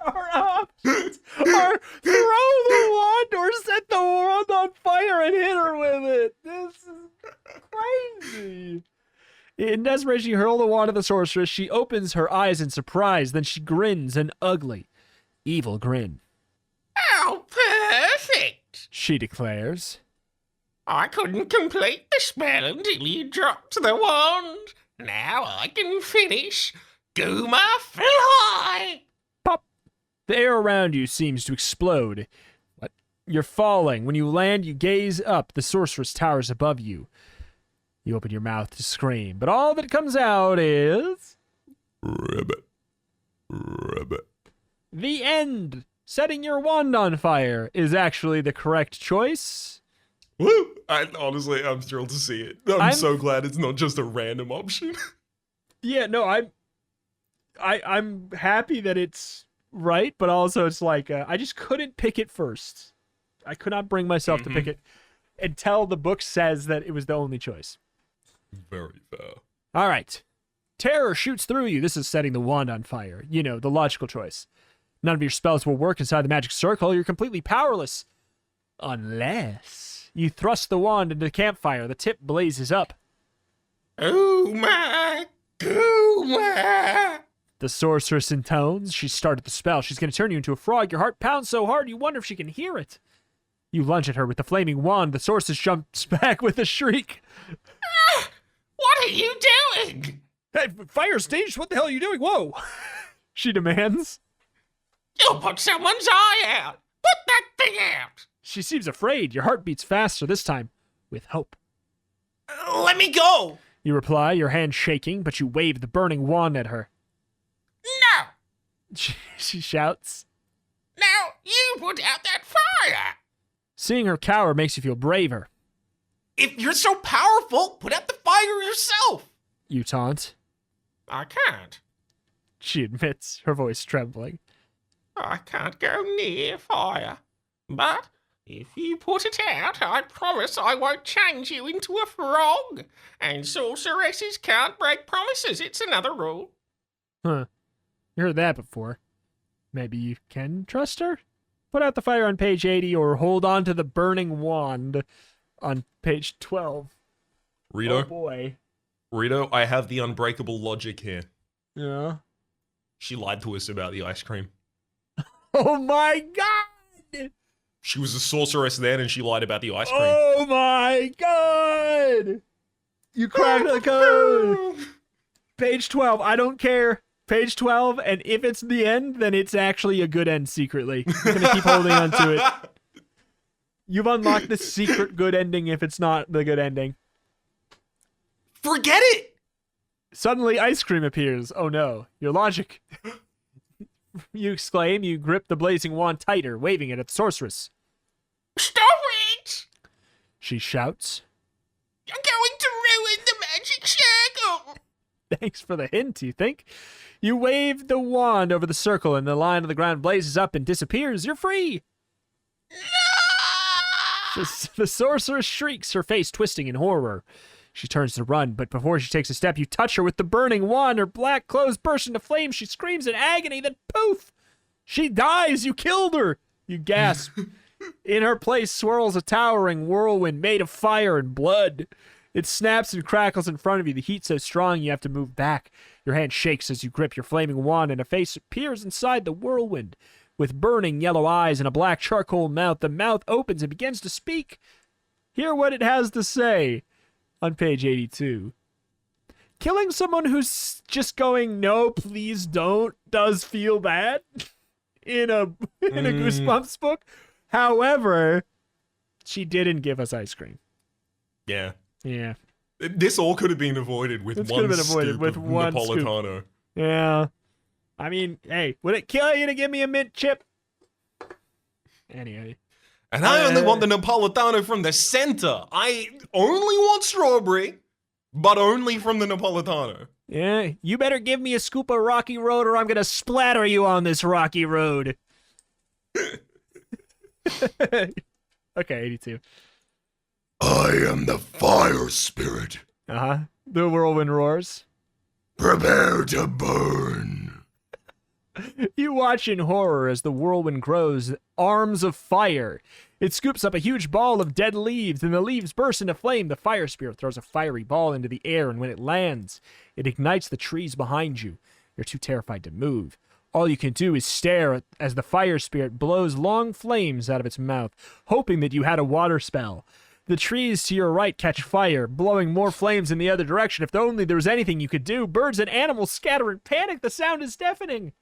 A: Our options are throw the wand or set the wand on fire and hit her with it. This is crazy. In desperation, you hurl the wand at the sorceress. She opens her eyes in surprise. Then she grins an ugly, evil grin.
D: Oh, perfect!
A: She declares.
D: I couldn't complete the spell until you dropped the wand. Now I can finish. Gooma Fly!
A: Pop! The air around you seems to explode. What? You're falling. When you land, you gaze up. The sorceress towers above you. You open your mouth to scream, but all that comes out is...
C: Ribbit. Ribbit.
A: the end. Setting your wand on fire is actually the correct choice.
B: Woo! Honestly, I'm thrilled to see it. I'm
A: I'm-
B: so glad it's not just a random option.
A: Yeah, no, I'm happy that it's right, but also it's like I just couldn't pick it first. I could not bring myself to pick it until the book says that it was the only choice.
C: Very fair.
A: All right. Terror shoots through you. This is setting the wand on fire. You know, the logical choice. None of your spells will work inside the magic circle. You're completely powerless. Unless you thrust the wand into the campfire. The tip blazes up.
D: Oh my Gooma!
A: The sorceress intones. She started the spell. She's going to turn you into a frog. Your heart pounds so hard you wonder if she can hear it. You lunge at her with the flaming wand. The sorceress jumps back with a shriek.
D: What are you doing?
A: Hey, fire stage, what the hell are you doing? Whoa! She demands.
D: You put someone's eye out! Put that thing out!
A: She seems afraid. Your heart beats faster, this time with hope.
B: Let me go!
A: You reply, your hand shaking, but you wave the burning wand at her.
D: No!
A: She shouts.
D: Now you put out that fire!
A: Seeing her cower makes you feel braver.
B: If you're so powerful, put out the fire yourself!
A: You taunt.
D: I can't.
A: She admits, her voice trembling.
D: I can't go near fire. But if you put it out, I promise I won't change you into a frog. And sorceresses can't break promises. It's another rule.
A: Huh. You heard that before. Maybe you can trust her? Put out the fire on page 80 or hold on to the burning wand on page 12.
B: Rito,
A: Oh boy.
B: Rito, I have the unbreakable logic here.
A: Yeah.
B: She lied to us about the ice cream.
A: Oh my god!
B: She was a sorceress then and she lied about the ice cream.
A: Oh my god! You cracked the code! Page 12, I don't care. Page 12, and if it's the end, then it's actually a good end secretly. I'm gonna keep holding on to it. You've unlocked the secret good ending if it's not the good ending.
B: Forget it!
A: Suddenly, ice cream appears. Oh no, your logic. You exclaim, you grip the blazing wand tighter, waving it at the sorceress.
D: Stop it!
A: She shouts.
D: You're going to ruin the magic circle!
A: Thanks for the hint, you think? You wave the wand over the circle and the line of the ground blazes up and disappears. You're free! The sorceress shrieks, her face twisting in horror. She turns to run, but before she takes a step, you touch her with the burning wand. Her black clothes burst into flames. She screams in agony, then poof! She dies! You killed her! You gasp. In her place swirls a towering whirlwind made of fire and blood. It snaps and crackles in front of you. The heat so strong you have to move back. Your hand shakes as you grip your flaming wand, and a face appears inside the whirlwind. With burning yellow eyes and a black charcoal mouth, the mouth opens and begins to speak. Hear what it has to say. On page 82. Killing someone who's just going, no, please don't, does feel bad in a Goosebumps book. However, she didn't give us ice cream.
B: Yeah.
A: Yeah.
B: This all could have been avoided with
A: This
B: one
A: could have been avoided
B: scoop
A: with
B: of
A: one
B: Napolitano.
A: Yeah. I mean, hey, would it kill you to give me a mint chip? Anyway.
B: And I only want the Napolitano from the center. I only want strawberry, but only from the Napolitano.
A: Yeah, you better give me a scoop of Rocky Road or I'm going to splatter you on this Rocky Road. Okay, 82.
C: I am the fire spirit.
A: Uh-huh. The whirlwind roars.
C: Prepare to burn.
A: You watch in horror as the whirlwind grows, arms of fire. It scoops up a huge ball of dead leaves, and the leaves burst into flame. The fire spirit throws a fiery ball into the air, and when it lands, it ignites the trees behind you. You're too terrified to move. All you can do is stare as the fire spirit blows long flames out of its mouth, hoping that you had a water spell. The trees to your right catch fire, blowing more flames in the other direction. If only there was anything you could do. Birds and animals scatter in panic. The sound is deafening.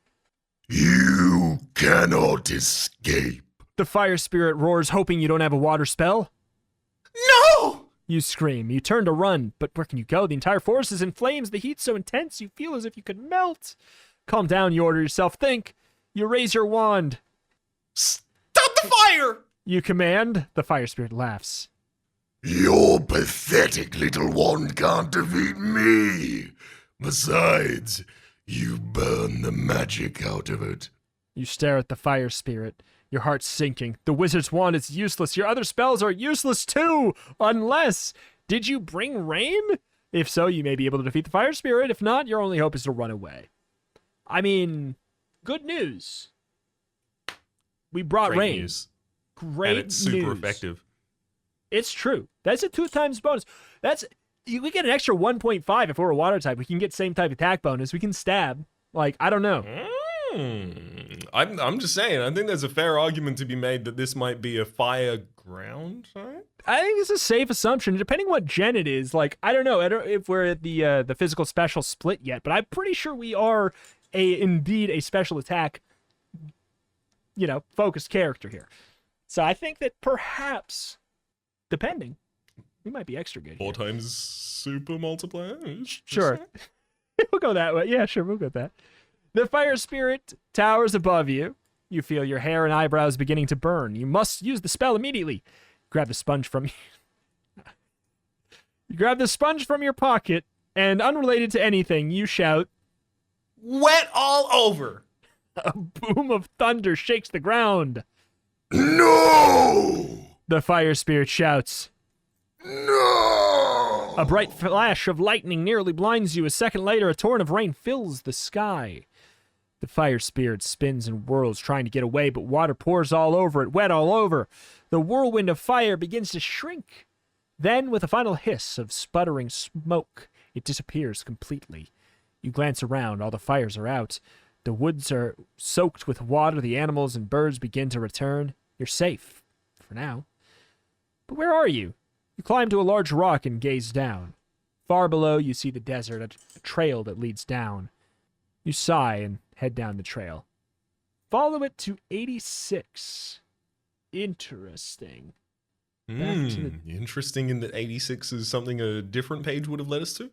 C: You cannot escape.
A: The fire spirit roars, hoping you don't have a water spell.
B: No!
A: You scream. You turn to run, but where can you go? The entire forest is in flames. The heat's so intense you feel as if you could melt. Calm down, you order yourself. Think. You raise your wand.
B: Stop the fire!
A: You command. The fire spirit laughs.
C: Your pathetic little wand can't defeat me. Besides, you burn the magic out of it.
A: You stare at the fire spirit, your heart sinking. The wizard's wand is useless. Your other spells are useless too, unless... Did you bring rain? If so, you may be able to defeat the fire spirit. If not, your only hope is to run away. I mean, good news. We brought
B: Great
A: rain.
B: news.
A: Great
B: And it's super
A: news.
B: effective.
A: It's true. That's a 2 times bonus. We get an extra 1.5 if we're a water type. We can get same type attack bonus. We can stab. Like, I don't know.
B: I'm just saying, I think there's a fair argument to be made that this might be a fire ground type.
A: I think it's a safe assumption, depending what gen it is. Like, I don't know if we're at the physical special split yet, but I'm pretty sure we are indeed a special attack, focused character here. So I think that perhaps, depending, we might be extra good.
B: 4 times super multiplier.
A: Sure. We'll go that way. Yeah, sure, we'll go with that. The fire spirit towers above you. You feel your hair and eyebrows beginning to burn. You must use the spell immediately. Grab the sponge from You grab the sponge from your pocket, and unrelated to anything, you shout,
B: Wet all over.
A: a boom of thunder shakes the ground.
C: No!
A: The fire spirit shouts.
C: No!
A: A bright flash of lightning nearly blinds you. A second later, a torrent of rain fills the sky. The fire spirit spins and whirls, trying to get away, but water pours all over it, wet all over. The whirlwind of fire begins to shrink. Then, with a final hiss of sputtering smoke, it disappears completely. You glance around. All the fires are out. The woods are soaked with water. The animals and birds begin to return. You're safe, for now. But where are you? You climb to a large rock and gaze down. Far below, you see the desert, a trail that leads down. You sigh and head down the trail. Follow it to 86. Interesting. Back to the...
B: Interesting in that 86 is something a different page would have led us to?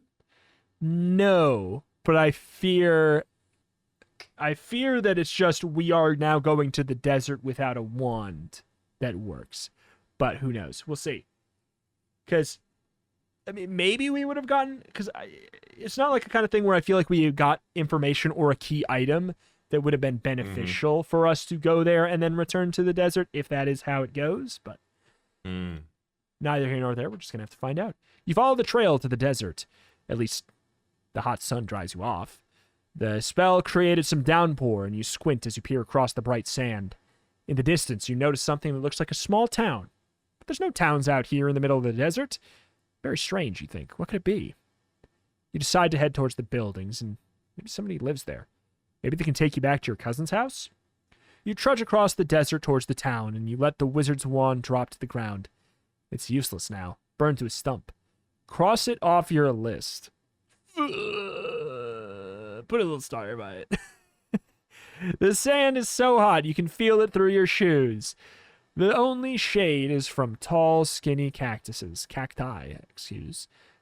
A: No, but I fear that it's just we are now going to the desert without a wand that works. But who knows? We'll see. Because, I mean, maybe we would have gotten... Because it's not like a kind of thing where I feel like we got information or a key item that would have been beneficial for us to go there and then return to the desert, if that is how it goes. But neither here nor there. We're just going to have to find out. You follow the trail to the desert. At least the hot sun dries you off. The spell created some downpour, and you squint as you peer across the bright sand. In the distance, you notice something that looks like a small town. But there's no towns out here in the middle of the desert. Very strange, you think. What could it be? You decide to head towards the buildings, and maybe somebody lives there. Maybe they can take you back to your cousin's house? You trudge across the desert towards the town, and you let the wizard's wand drop to the ground. It's useless now, burned to a stump. Cross it off your list. Put a little star by it. The sand is so hot you can feel it through your shoes. The only shade is from tall, skinny cacti,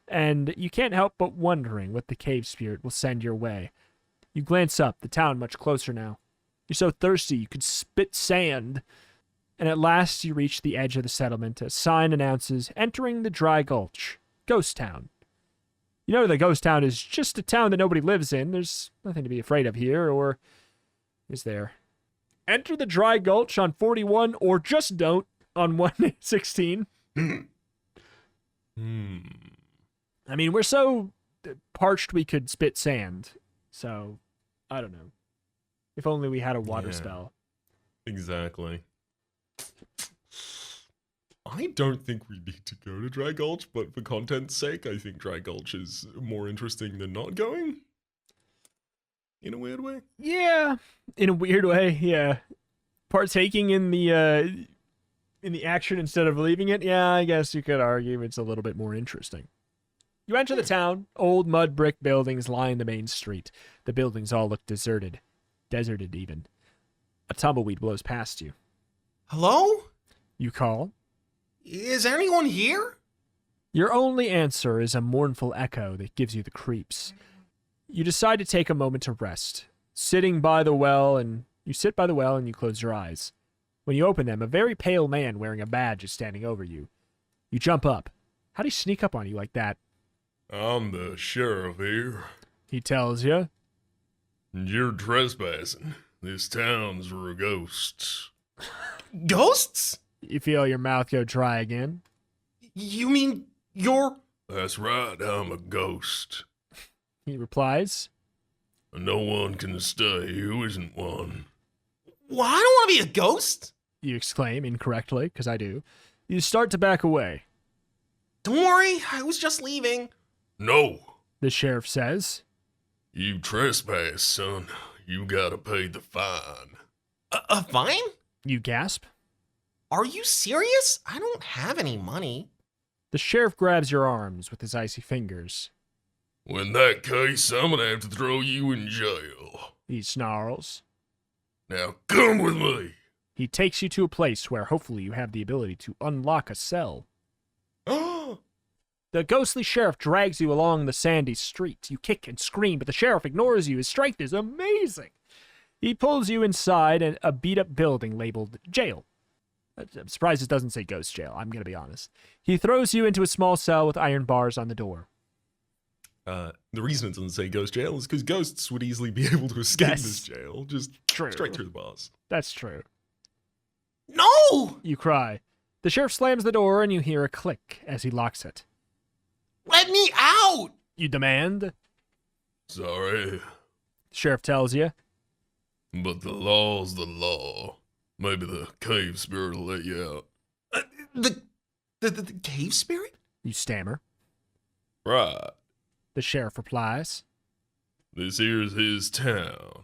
A: and you can't help but wondering what the cave spirit will send your way. You glance up, the town much closer now. You're so thirsty you could spit sand. And at last you reach the edge of the settlement. A sign announces, entering the dry gulch. Ghost Town. You know the ghost town is just a town that nobody lives in. There's nothing to be afraid of here, or is there? Enter the dry gulch on 41, or just don't on 116. I mean, we're so parched we could spit sand. So, I don't know. If only we had a water spell.
B: Exactly. I don't think we need to go to Dry Gulch, but for content's sake, I think Dry Gulch is more interesting than not going. In a weird way.
A: Yeah, in a weird way, yeah. Partaking in the action instead of leaving it, yeah, I guess you could argue it's a little bit more interesting. You enter the town. Old mud brick buildings line the main street. The buildings all look deserted. Deserted, even. A tumbleweed blows past you.
D: Hello?
A: You call.
D: Is anyone here?
A: Your only answer is a mournful echo that gives you the creeps. You decide to take a moment to rest. You sit by the well and you close your eyes. When you open them, a very pale man wearing a badge is standing over you. You jump up. How do you sneak up on you like that?
C: I'm the sheriff here.
A: He tells you.
C: You're trespassing. This town's for ghosts.
D: Ghosts?
A: You feel your mouth go dry again.
D: You mean you're...
C: That's right, I'm a ghost.
A: He replies.
C: No one can stay who isn't one.
D: Well, I don't want to be a ghost.
A: You exclaim incorrectly, because I do. You start to back away.
D: Don't worry, I was just leaving.
C: No.
A: The sheriff says.
C: You trespass, son. You gotta pay the fine.
D: A fine?
A: You gasp.
D: Are you serious? I don't have any money.
A: The sheriff grabs your arms with his icy fingers.
C: In that case, I'm gonna have to throw you in jail.
A: He snarls.
C: Now come with me.
A: He takes you to a place where hopefully you have the ability to unlock a cell. The ghostly sheriff drags you along the sandy street. You kick and scream, but the sheriff ignores you. His strength is amazing. He pulls you inside a beat-up building labeled jail. I'm surprised it doesn't say ghost jail, I'm going to be honest. He throws you into a small cell with iron bars on the door.
B: The reason it doesn't say ghost jail is because ghosts would easily be able to escape
A: Yes.
B: this jail. Just
A: True.
B: straight through the bars.
A: That's true.
D: No!
A: You cry. The sheriff slams the door and you hear a click as he locks it.
D: Let me out!
A: You demand.
C: Sorry,
A: The sheriff tells you.
C: but the law's the law. Maybe the cave spirit will let you out.
D: The cave spirit?
A: You stammer.
C: Right.
A: The sheriff replies.
C: This here's his town.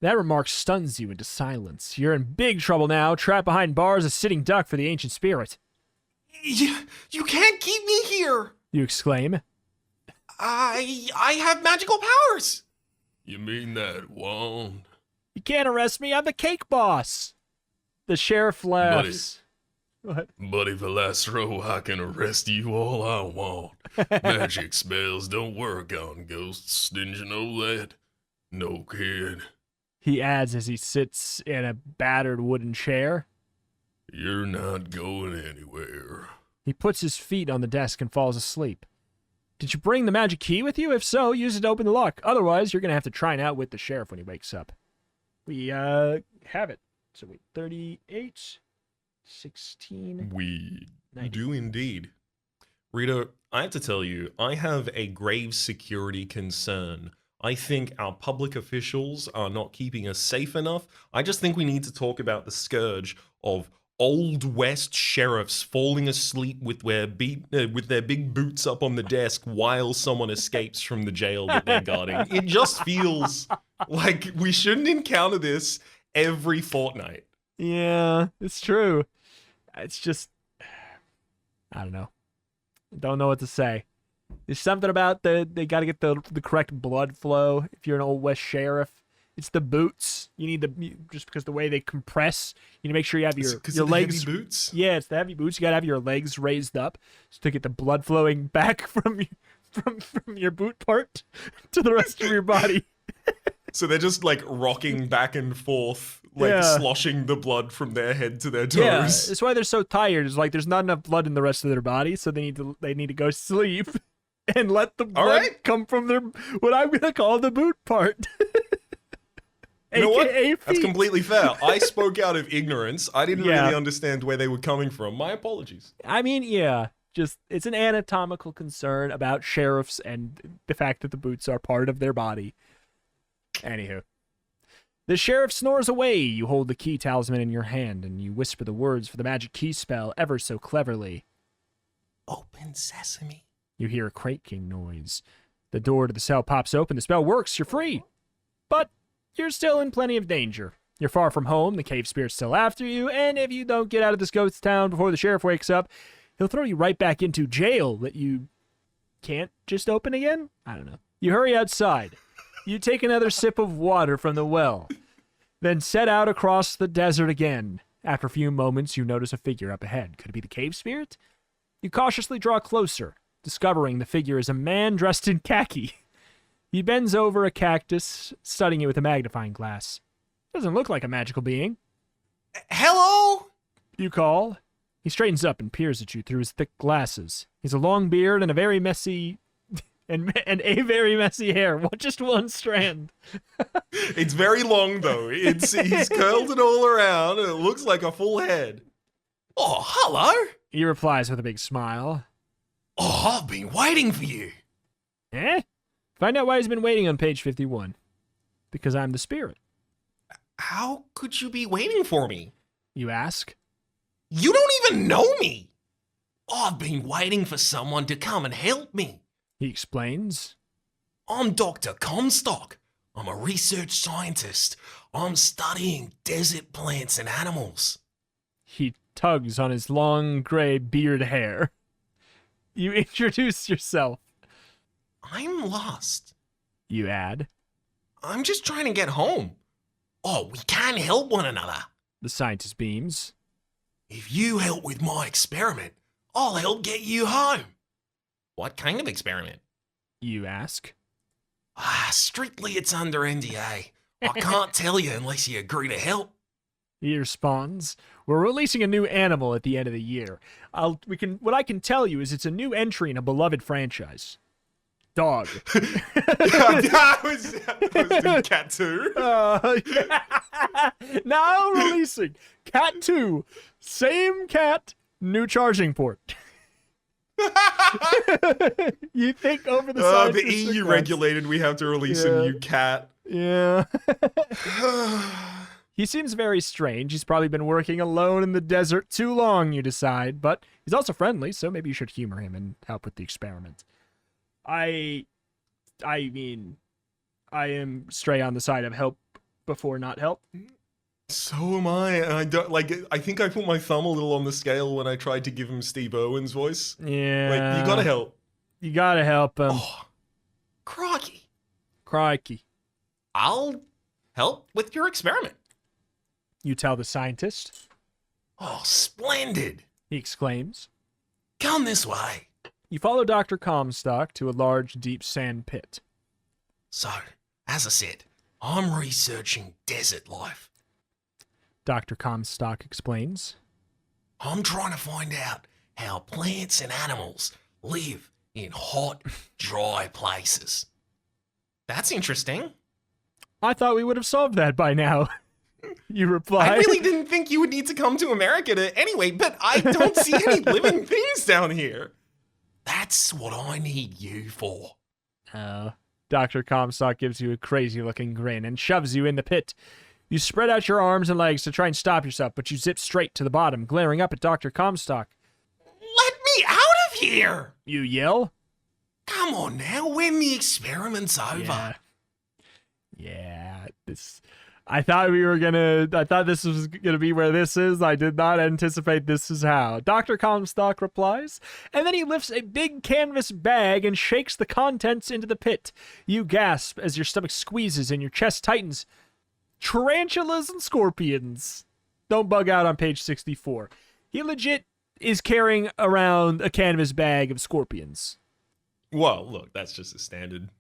A: That remark stuns you into silence. You're in big trouble now, trapped behind bars, a sitting duck for the ancient spirit.
D: You can't keep me here!
A: You exclaim.
D: I have magical powers!
C: You mean that wand?
A: You can't arrest me, I'm the cake boss. The sheriff laughs. What?
C: Buddy Velastro, I can arrest you all I want. Magic spells don't work on ghosts, didn't you know that? No, kid.
A: He adds as he sits in a battered wooden chair.
C: You're not going anywhere.
A: He puts his feet on the desk and falls asleep. Did you bring the magic key with you? If so, use it to open the lock. Otherwise, you're going to have to try and outwit the sheriff when he wakes up. We have it. So wait, 38, 16.
B: We
A: 90.
B: do indeed. Rita, I have to tell you, I have a grave security concern. I think our public officials are not keeping us safe enough. I just think we need to talk about the scourge of Old West sheriffs falling asleep with their big boots up on the desk while someone escapes from the jail that they're guarding. It just feels like we shouldn't encounter this every fortnight.
A: Yeah, it's true. It's just, I don't know. Don't know what to say. There's something about they got to get the correct blood flow. If you're an Old West sheriff, it's the boots. You need just because the way they compress. You need to make sure you have your legs.
B: Heavy boots.
A: Yeah, it's the heavy boots. You got to have your legs raised up to get the blood flowing back from your boot part to the rest of your body.
B: So they're just like rocking back and forth, like
A: Yeah.
B: sloshing the blood from their head to their toes.
A: Yeah, that's why they're so tired. It's like there's not enough blood in the rest of their body, so they need to go sleep and let the blood
B: right.
A: come from their what I'm gonna call the boot part.
B: You know what?
A: AKA
B: That's
A: feet.
B: completely fair. I spoke out of ignorance. I didn't
A: Yeah.
B: really understand where they were coming from. My apologies.
A: I mean, yeah, just it's an anatomical concern about sheriffs and the fact that the boots are part of their body. Anywho. The sheriff snores away. You hold the key talisman in your hand and you whisper the words for the magic key spell ever so cleverly.
B: Open sesame.
A: You hear a creaking noise. The door to the cell pops open. The spell works. You're free. But you're still in plenty of danger. You're far from home. The cave spirit's still after you. And if you don't get out of this ghost town before the sheriff wakes up, he'll throw you right back into jail that you can't just open again? I don't know. You hurry outside. You take another sip of water from the well. Then set out across the desert again. After a few moments, you notice a figure up ahead. Could it be the cave spirit? You cautiously draw closer, discovering the figure is a man dressed in khaki. He bends over a cactus, studying it with a magnifying glass. Doesn't look like a magical being.
B: Hello?
A: You call. He straightens up and peers at you through his thick glasses. He's a long beard and a very messy hair. Just one strand.
B: It's very long though. He's curled it all around and it looks like a full head. Oh, hello.
A: He replies with a big smile.
B: Oh, I've been waiting for you.
A: Eh? Find out why he's been waiting on page 51. Because I'm the spirit,
B: How could you be waiting for me?
A: you ask.
B: You don't even know me. I've been waiting for someone to come and help me.
A: He explains.
B: I'm Dr. Comstock. I'm a research scientist. I'm studying desert plants and animals.
A: He tugs on his long gray beard hair. You introduce yourself,
B: I'm lost.
A: you add.
B: I'm just trying to get home. Oh, we can help one another.
A: The scientist beams.
B: If you help with my experiment, I'll help get you home. What kind of experiment?
A: You ask.
B: Strictly it's under NDA. I can't tell you unless you agree to help.
A: He responds, we're releasing a new animal at the end of the year. What I can tell you is it's a new entry in a beloved franchise. Dog.
B: I was doing Cat 2.
A: Now releasing Cat 2. Same cat, new charging port. You think over the side.
B: The EU regulated we have to release a new cat.
A: Yeah. He seems very strange. He's probably been working alone in the desert too long, you decide, but he's also friendly, so maybe you should humor him and help with the experiment. I mean, I am stray on the side of help before not help.
B: So am I. I don't I think I put my thumb a little on the scale when I tried to give him Steve Irwin's voice.
A: Yeah.
B: Like, you gotta help.
A: You gotta help him.
B: Oh, crikey.
A: Crikey.
B: I'll help with your experiment.
A: You tell the scientist.
B: Oh, splendid.
A: he exclaims.
B: Come this way.
A: You follow Dr. Comstock to a large, deep sand pit.
B: So, as I said, I'm researching desert life.
A: Dr. Comstock explains.
B: I'm trying to find out how plants and animals live in hot, dry places. That's interesting.
A: I thought we would have solved that by now. You reply.
B: I really didn't think you would need to come to America to anyway, but I don't see any living things down here. That's what I need you for.
A: Dr. Comstock gives you a crazy-looking grin and shoves you in the pit. You spread out your arms and legs to try and stop yourself, but you zip straight to the bottom, glaring up at Dr. Comstock.
B: Let me out of here!
A: You yell.
B: Come on now, when the experiment's over.
A: Yeah, I thought this was gonna be where this is. I did not anticipate this is how. Dr. Comstock replies, and then he lifts a big canvas bag and shakes the contents into the pit. You gasp as your stomach squeezes and your chest tightens. Tarantulas and scorpions. Don't bug out on page 64. He legit is carrying around a canvas bag of scorpions.
B: Well, look, that's just a standard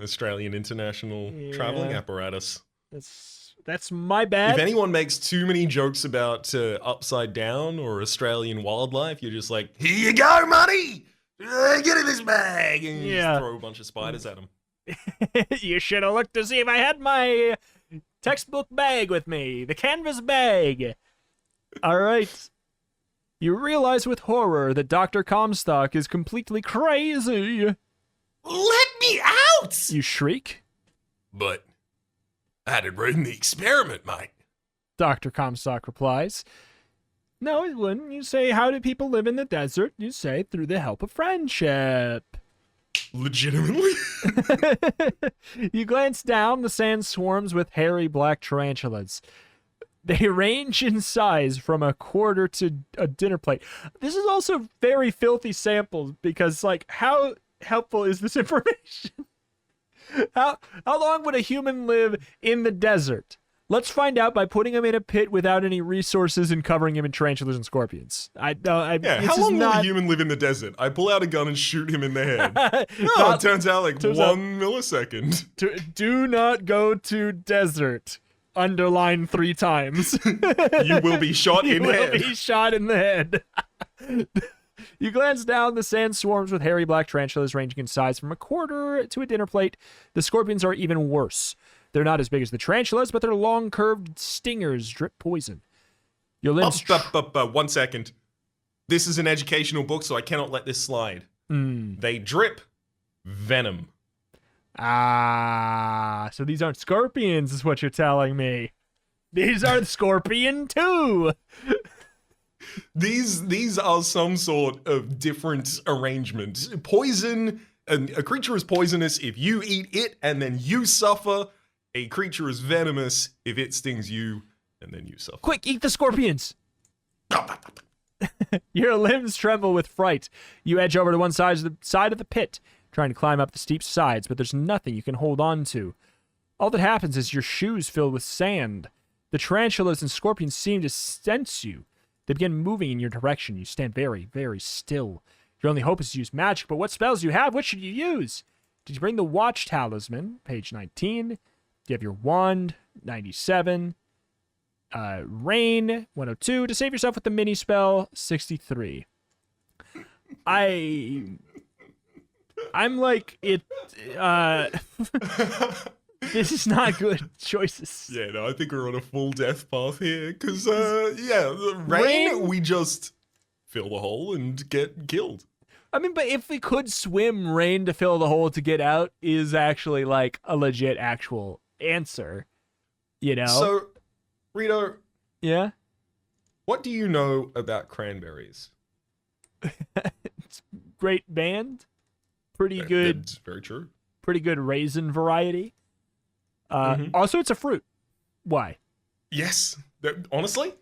B: Australian international traveling apparatus.
A: That's my bad.
B: If anyone makes too many jokes about upside down or Australian wildlife, you're just like, here you go, money! Get in this bag! And you just throw a bunch of spiders at them.
A: You should have looked to see if I had my textbook bag with me. The canvas bag. All right. You realize with horror that Dr. Comstock is completely crazy.
B: Let me out!
A: You shriek.
C: But that'd ruin the experiment, mate.
A: Dr. Comstock replies. No, it wouldn't. You say, how do people live in the desert? You say, through the help of friendship.
B: Legitimately?
A: You glance down. The sand swarms with hairy black tarantulas. They range in size from a quarter to a dinner plate. This is also very filthy samples because, like, how helpful is this information? How long would a human live in the desert? Let's find out by putting him in a pit without any resources and covering him in tarantulas and scorpions.
B: How long will a human live in the desert? I pull out a gun and shoot him in the head. It turns out like 1 millisecond.
A: Do not go to desert. Underline 3 times.
B: You will be shot in the head.
A: You will be shot in the head. You glance down. The sand swarms with hairy black tarantulas ranging in size from a quarter to a dinner plate. The scorpions are even worse. They're not as big as the tarantulas, but their long, curved stingers drip poison. Your limbs...
B: 1 second. This is an educational book, so I cannot let this slide. They drip venom.
A: So these aren't scorpions, is what you're telling me. These are scorpion too.
B: These are some sort of different arrangement. Poison, a creature is poisonous if you eat it and then you suffer. A creature is venomous if it stings you and then you suffer.
A: Quick, eat the scorpions. Your limbs tremble with fright. You edge over to one side of the pit, trying to climb up the steep sides, but there's nothing you can hold on to. All that happens is your shoes fill with sand. The tarantulas and scorpions seem to sense you. They begin moving in your direction. You stand very, very still. Your only hope is to use magic, but what spells do you have? What should you use? Did you bring the Watch Talisman, page 19? You have your wand, 97. Rain, 102. To save yourself with the mini spell, 63. I'm like, this is not good choices.
B: Yeah, no, I think we're on a full death path here. Because, rain, we just fill the hole and get killed.
A: I mean, but if we could swim, rain to fill the hole to get out is actually like a legit actual answer, you know?
B: So, Rito.
A: Yeah?
B: What do you know about cranberries?
A: It's great band. Pretty good.
B: It's very true.
A: Pretty good raisin variety. Also, it's a fruit. Why?
B: Yes. Honestly,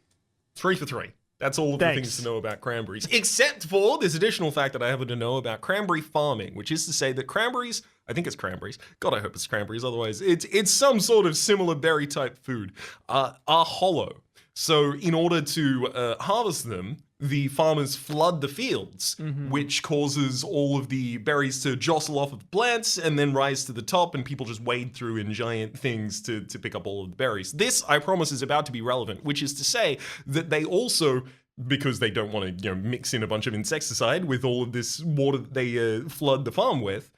B: 3 for 3. That's all of the things to know about cranberries. Except for this additional fact that I happen to know about cranberry farming, which is to say that cranberries, I think it's cranberries. God, I hope it's cranberries. Otherwise, it's some sort of similar berry type food, are hollow. So in order to harvest them, the farmers flood the fields,
A: Mm-hmm.
B: which causes all of the berries to jostle off of the plants and then rise to the top, and people just wade through in giant things to pick up all of the berries. This, I promise, is about to be relevant, which is to say that they also, because they don't want to mix in a bunch of insecticide with all of this water that they flood the farm with,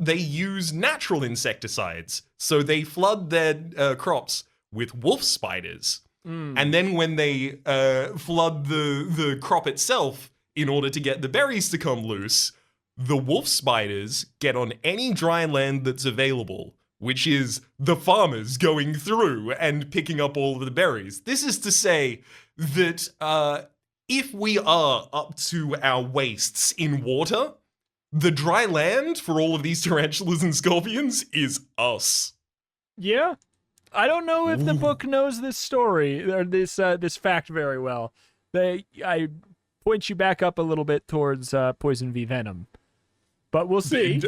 B: they use natural insecticides. So they flood their crops with wolf spiders. And then when they flood the crop itself in order to get the berries to come loose, the wolf spiders get on any dry land that's available, which is the farmers going through and picking up all of the berries. This is to say that if we are up to our waists in water, the dry land for all of these tarantulas and scorpions is us.
A: Yeah. I don't know if the
B: Ooh.
A: book knows this story or this fact very well. I point you back up a little bit towards Poison v Venom, but we'll see.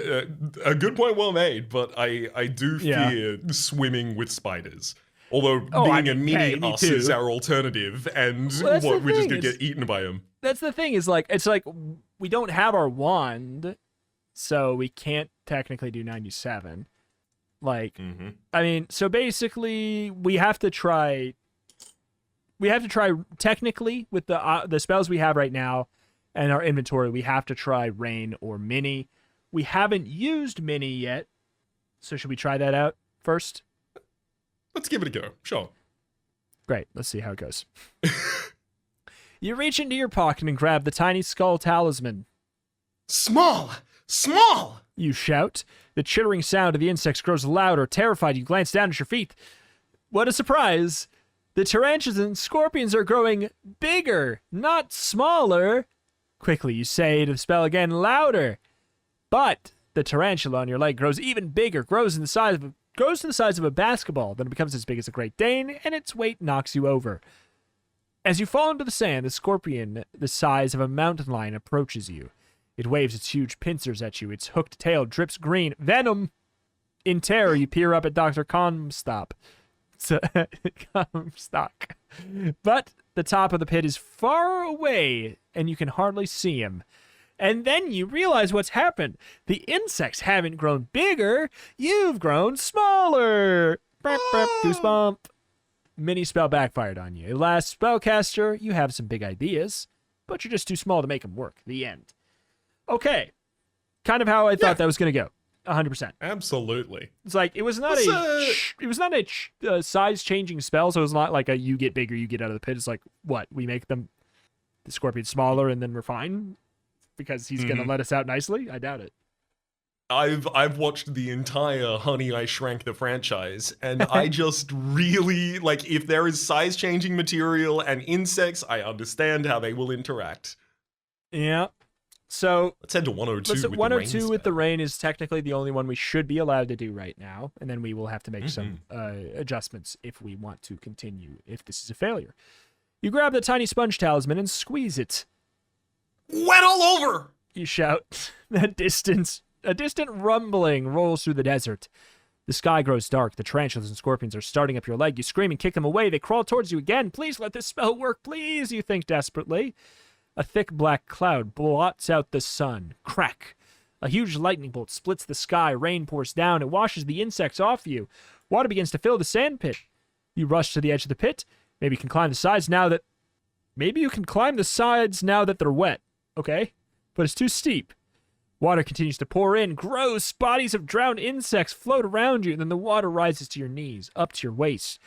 B: A good point, well made, but I do
A: Yeah.
B: fear swimming with spiders. Although
A: Oh, I
B: being a
A: mean,
B: mini
A: hey, me
B: us
A: too.
B: is our alternative, and
A: Well, that's the
B: we're just
A: thing,
B: gonna
A: is-
B: get eaten by them.
A: That's the thing, is like, it's like we don't have our wand, so we can't technically do 97. Like,
B: Mm-hmm.
A: I mean, so basically we have to try technically with the spells we have right now and our inventory, we have to try rain or mini. We haven't used mini yet, so should we try that out first?
B: Let's give it a go. Sure.
A: Great, let's see how it goes. You reach into your pocket and grab the tiny skull talisman.
B: Small! Small!
A: You shout. The chittering sound of the insects grows louder. Terrified, you glance down at your feet. What a surprise! The tarantulas and scorpions are growing bigger, not smaller. Quickly, you say the spell again, louder. But the tarantula on your leg grows even bigger, grows to the size of a basketball. Then it becomes as big as a Great Dane, and its weight knocks you over. As you fall into the sand, the scorpion, the size of a mountain lion, approaches you. It waves its huge pincers at you. Its hooked tail drips green venom. In terror, you peer up at Dr. Comstock. Comstock. But the top of the pit is far away, and you can hardly see him. And then you realize what's happened. The insects haven't grown bigger. You've grown smaller. Burp, burp, goosebump. Mini spell backfired on you. Last spellcaster, you have some big ideas, but you're just too small to make them work. The end. Okay. Kind of how I thought that was going to go. 100%.
B: Absolutely.
A: It's like it was not a size changing spell, so it's not like a you get bigger, you get out of the pit. It's like what? We make the scorpion smaller and then we're fine because he's going to let us out nicely? I doubt it.
B: I've watched the entire Honey, I Shrank the franchise, and I just really, like, if there is size-changing material and insects, I understand how they will interact.
A: Yeah. So
B: Let's head to 102
A: let's
B: with the
A: 102
B: rain
A: with the
B: spell.
A: rain is technically the only one we should be allowed to do right now, and then we will have to make some adjustments if we want to continue, if this is a failure. You grab the tiny sponge talisman and squeeze it.
B: Wet all over!
A: You shout. A distant rumbling rolls through the desert. The sky grows dark. The tarantulas and scorpions are starting up your leg. You scream and kick them away. They crawl towards you again. Please let this spell work, please, you think desperately. A thick black cloud blots out the sun. Crack. A huge lightning bolt splits the sky. Rain pours down. It washes the insects off you. Water begins to fill the sand pit. You rush to the edge of the pit. Maybe you can climb the sides now that... Maybe you can climb the sides now that they're wet. Okay? But it's too steep. Water continues to pour in. Gross! Bodies of drowned insects float around you. Then the water rises to your knees, up to your waist.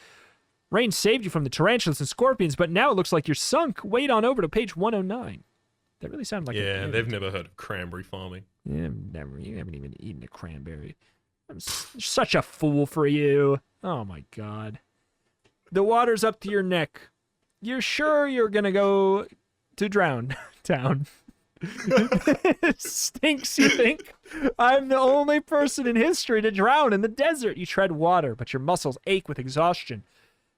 A: Rain saved you from the tarantulas and scorpions, but now it looks like you're sunk. Wade on over to page 109. That really sounded like
B: Yeah, they've never heard of cranberry farming.
A: Yeah, you haven't even eaten a cranberry. I'm such a fool for you. Oh my god. The water's up to your neck. You're sure you're gonna go to Drown Town? Stinks, you think? I'm the only person in history to drown in the desert. You tread water, but your muscles ache with exhaustion,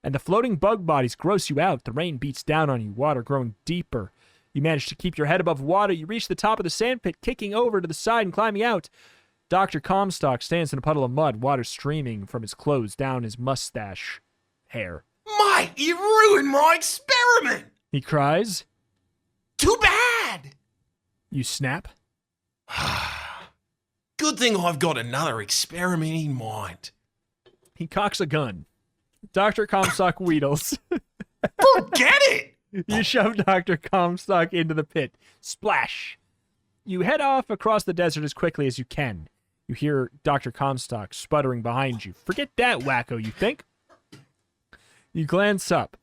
A: and the floating bug bodies gross you out. The rain beats down on you, water growing deeper. You manage to keep your head above water. You reach the top of the sandpit, kicking over to the side and climbing out. Dr. Comstock stands in a puddle of mud, water streaming from his clothes down his mustache hair.
B: Mike, you ruined my experiment!
A: He cries.
B: Too bad!
A: You snap.
B: Good thing I've got another experiment in mind.
A: He cocks a gun. Dr. Comstock wheedles.
B: Forget it!
A: You shove Dr. Comstock into the pit. Splash! You head off across the desert as quickly as you can. You hear Dr. Comstock sputtering behind you. Forget that, wacko, you think? You glance up.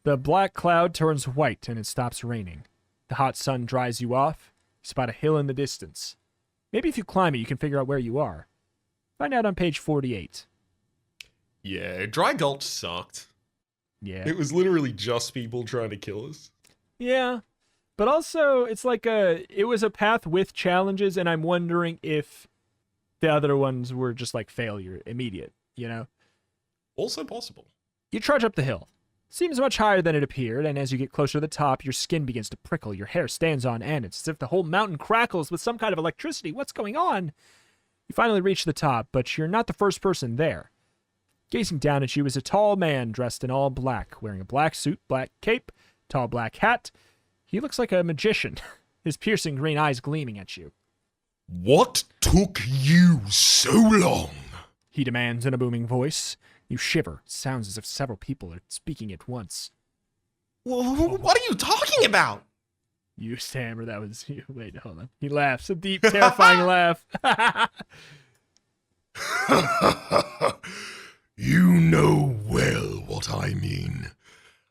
A: The black cloud turns white and it stops raining. The hot sun dries you off. You spot a hill in the distance. Maybe if you climb it, you can figure out where you are. Find out on page 48.
B: Yeah, Dry Gulch sucked.
A: Yeah.
B: It was literally just people trying to kill us.
A: Yeah. But also, it's like it was a path with challenges, and I'm wondering if the other ones were just like failure, immediate, you know?
B: Also possible.
A: You trudge up the hill. Seems much higher than it appeared, and as you get closer to the top, your skin begins to prickle. Your hair stands on end. It's as if the whole mountain crackles with some kind of electricity. What's going on? You finally reach the top, but you're not the first person there. Gazing down at you is a tall man dressed in all black, wearing a black suit, black cape, tall black hat. He looks like a magician, his piercing green eyes gleaming at you.
C: What took you so long?
A: He demands in a booming voice. You shiver. It sounds as if several people are speaking at once.
B: What are you talking about?
A: You stammer. That was you. Wait, hold on. He laughs. A deep, terrifying laugh.
C: You know well what I mean.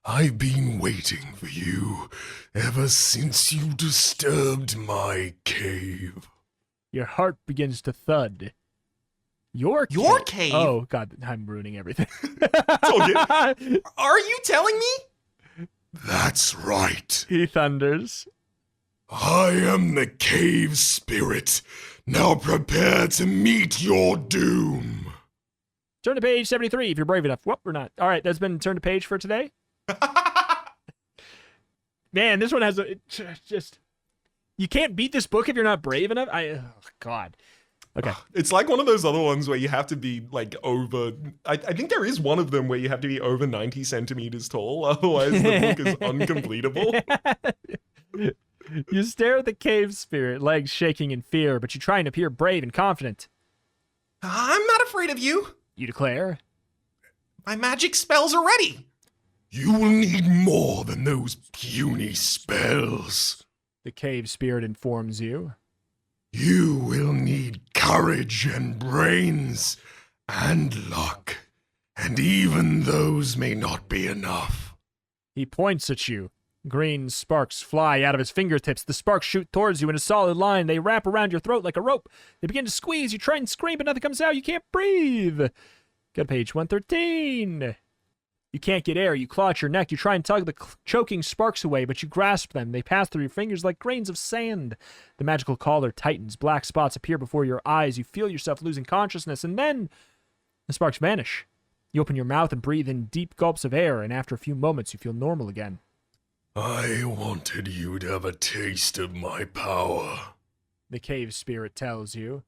C: I've been waiting for you ever since you disturbed my cave.
A: Your heart begins to thud. Your
B: cave?
A: Oh, God, I'm ruining everything.
B: Are you telling me?
C: That's right.
A: He thunders.
C: I am the cave spirit. Now prepare to meet your doom.
A: Turn to page 73 if you're brave enough. Whoop, we're not. All right, that's been turn to page for today. Man, this one has just... You can't beat this book if you're not brave enough? Oh, God. Okay.
B: It's like one of those other ones where you have to be like over... I think there is one of them where you have to be over 90 centimeters tall. Otherwise the book is uncompletable.
A: You stare at the cave spirit, legs shaking in fear, but you try and appear brave and confident.
B: I'm not afraid of you.
A: You declare.
B: My magic spells are ready.
C: You will need more than those puny spells.
A: The cave spirit informs you.
C: You will need courage and brains and luck, and even those may not be enough.
A: He points at you. Green sparks fly out of his fingertips. The sparks shoot towards you in a solid line. They wrap around your throat like a rope. They begin to squeeze. You try and scream, but nothing comes out. You can't breathe. Go to page 113. You can't get air. You claw at your neck. You try and tug the choking sparks away, but you grasp them. They pass through your fingers like grains of sand. The magical collar tightens. Black spots appear before your eyes. You feel yourself losing consciousness, and then the sparks vanish. You open your mouth and breathe in deep gulps of air, and after a few moments, you feel normal again.
C: I wanted you to have a taste of my power.
A: The cave spirit tells you.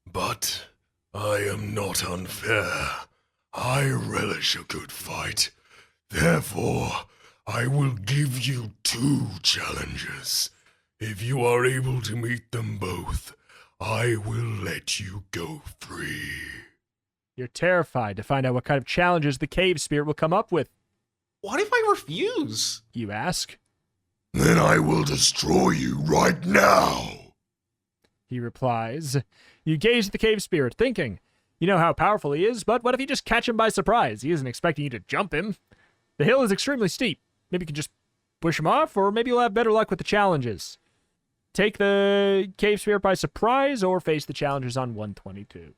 C: But I am not unfair. I relish a good fight. Therefore, I will give you 2 challenges. If you are able to meet them both, I will let you go free.
A: You're terrified to find out what kind of challenges the cave spirit will come up with.
B: What if I refuse?
A: You ask.
C: Then I will destroy you right now.
A: He replies. You gaze at the cave spirit, thinking, you know how powerful he is, but what if you just catch him by surprise? He isn't expecting you to jump him. The hill is extremely steep. Maybe you can just push him off, or maybe you'll have better luck with the challenges. Take the cave spirit by surprise, or face the challenges on 122.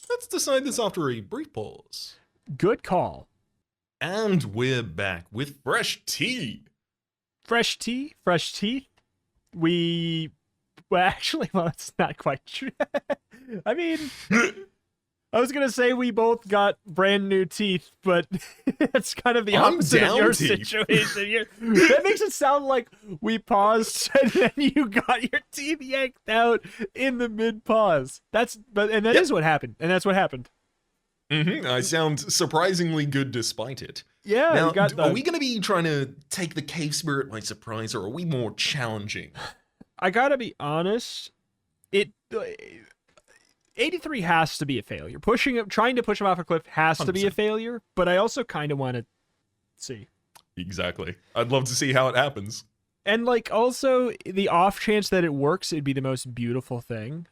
B: Let's decide this after a brief pause.
A: Good call.
B: And we're back with fresh tea.
A: Fresh tea? Fresh teeth? Well, actually, it's not quite true. I mean, I was going to say we both got brand new teeth, but it's kind of the
B: I'm
A: opposite of
B: down
A: your
B: teeth.
A: situation. That makes it sound like we paused and then you got your teeth yanked out in the mid-pause. That is what happened, and that's what happened.
B: I sound surprisingly good despite it.
A: Yeah,
B: Now,
A: you got
B: are we going to be trying to take the cave spirit by surprise, or are we more challenging?
A: I gotta be honest. It 83 has to be a failure. Trying to push him off a cliff has to be a
B: 100%.
A: failure. But I also kind of want to see.
B: Exactly. I'd love to see how it happens.
A: And like also the off chance that it works, it'd be the most beautiful thing.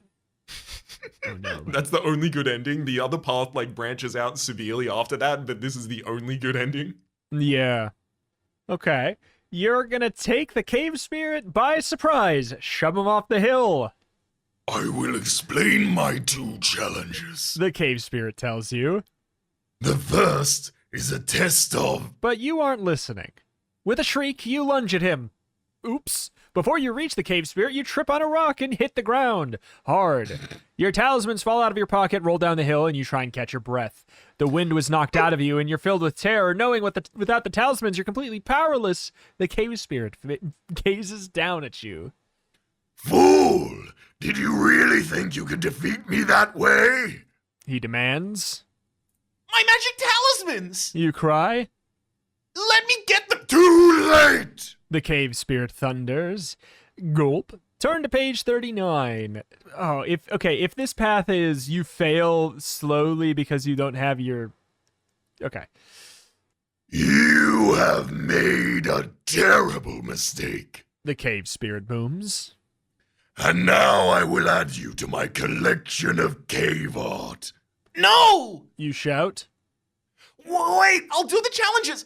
A: Oh no.
B: That's the only good ending. The other path like branches out severely after that, but this is the only good ending.
A: Yeah. Okay. You're gonna take the cave spirit by surprise. Shove him off the hill.
C: I will explain my 2 challenges.
A: The cave spirit tells you.
C: The first is a test of...
A: But you aren't listening. With a shriek, you lunge at him. Oops. Before you reach the cave spirit, you trip on a rock and hit the ground. Hard. Your talismans fall out of your pocket, roll down the hill, and you try and catch your breath. The wind was knocked out of you, and you're filled with terror, knowing without the talismans, you're completely powerless. The cave spirit gazes down at you.
C: Fool! Did you really think you could defeat me that way?
A: He demands.
B: My magic talismans!
A: You cry.
B: Let me get them!
C: Too late!
A: The cave spirit thunders. Gulp. Turn to page 39. Oh, if this path is you fail slowly because you don't have your... Okay.
C: You have made a terrible mistake.
A: The cave spirit booms.
C: And now I will add you to my collection of cave art.
B: No!
A: You shout.
B: Wait, I'll do the challenges.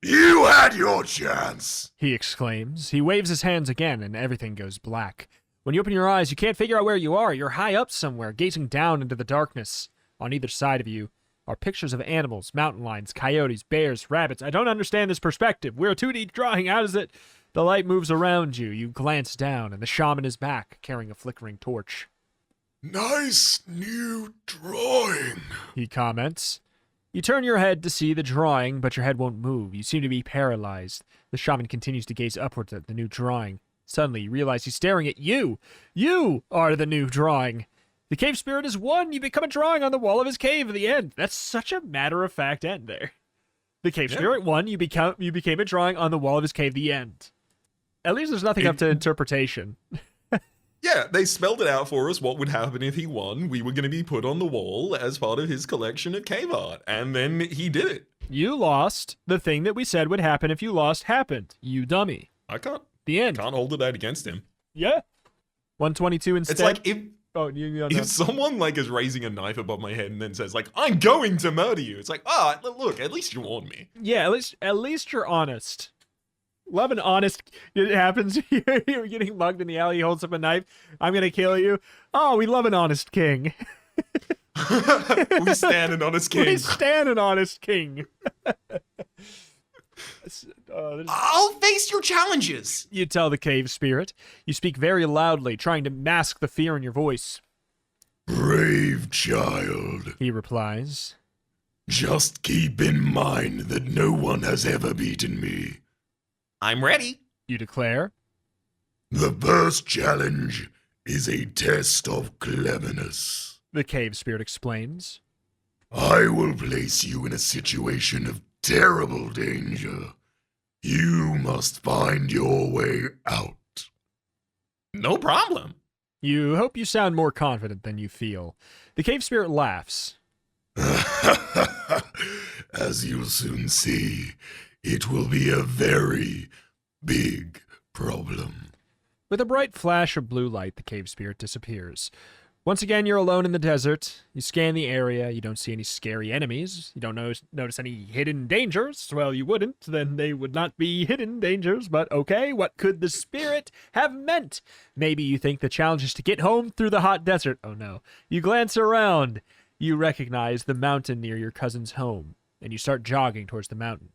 C: You had your chance.
A: He exclaims. He waves his hands again, and everything goes black. When you open your eyes, you can't figure out where you are. You're high up somewhere, gazing down into the darkness. On either side of you are pictures of animals, mountain lions, coyotes, bears, rabbits. I don't understand this perspective. We're a 2D drawing. How does it... The light moves around you. You glance down, and the shaman is back, carrying a flickering torch.
C: Nice new drawing.
A: He comments. You turn your head to see the drawing, but your head won't move. You seem to be paralyzed. The shaman continues to gaze upwards at the new drawing. Suddenly, you realize he's staring at you. You are the new drawing. The cave spirit is one. You become a drawing on the wall of his cave at the end. That's such a matter-of-fact end there. The cave spirit won. You became a drawing on the wall of his cave. The end. At least there's nothing up to interpretation.
B: Yeah, they spelled it out for us what would happen if he won. We were going to be put on the wall as part of his collection of cave art. And then he did it.
A: You lost. The thing that we said would happen if you lost happened. You dummy.
B: I can't
A: The end.
B: hold it out against him.
A: Yeah. 122 instead.
B: It's like if
A: if
B: someone like is raising a knife above my head and then says like, I'm going to murder you. It's like, look, at least you warned me.
A: Yeah, at least you're honest. Love an honest. It happens. You're getting mugged in the alley. He holds up a knife. I'm gonna kill you. Oh, we love an honest king.
B: We stand an honest king.
A: We stand an honest king.
B: I'll face your challenges.
A: You tell the cave spirit. You speak very loudly, trying to mask the fear in your voice.
C: Brave child.
A: He replies.
C: Just keep in mind that no one has ever beaten me.
B: I'm ready.
A: You declare.
C: The first challenge is a test of cleverness.
A: The cave spirit explains.
C: I will place you in a situation of terrible danger. You must find your way out.
B: No problem.
A: You hope you sound more confident than you feel. The cave spirit laughs.
C: As you'll soon see, it will be a very big problem.
A: With a bright flash of blue light, the cave spirit disappears. Once again, you're alone in the desert. You scan the area. You don't see any scary enemies. You don't notice any hidden dangers. Well, you wouldn't. Then they would not be hidden dangers. But okay, what could the spirit have meant? Maybe you think the challenge is to get home through the hot desert. Oh no. You glance around. You recognize the mountain near your cousin's home, and you start jogging towards the mountain.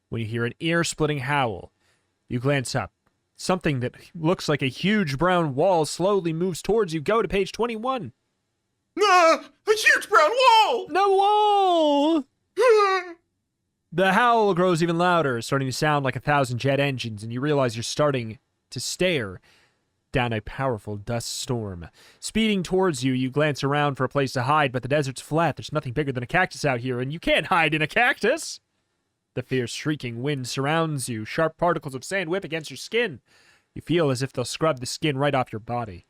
A: When you hear an ear-splitting howl, you glance up. Something that looks like a huge brown wall slowly moves towards you. Go to page 21.
B: A huge brown wall!
A: No wall! The howl grows even louder, starting to sound like 1,000 jet engines, and you realize you're starting to stare down a powerful dust storm. Speeding towards you, you glance around for a place to hide, but the desert's flat. There's nothing bigger than a cactus out here, and you can't hide in a cactus. The fierce, shrieking wind surrounds you. Sharp particles of sand whip against your skin. You feel as if they'll scrub the skin right off your body.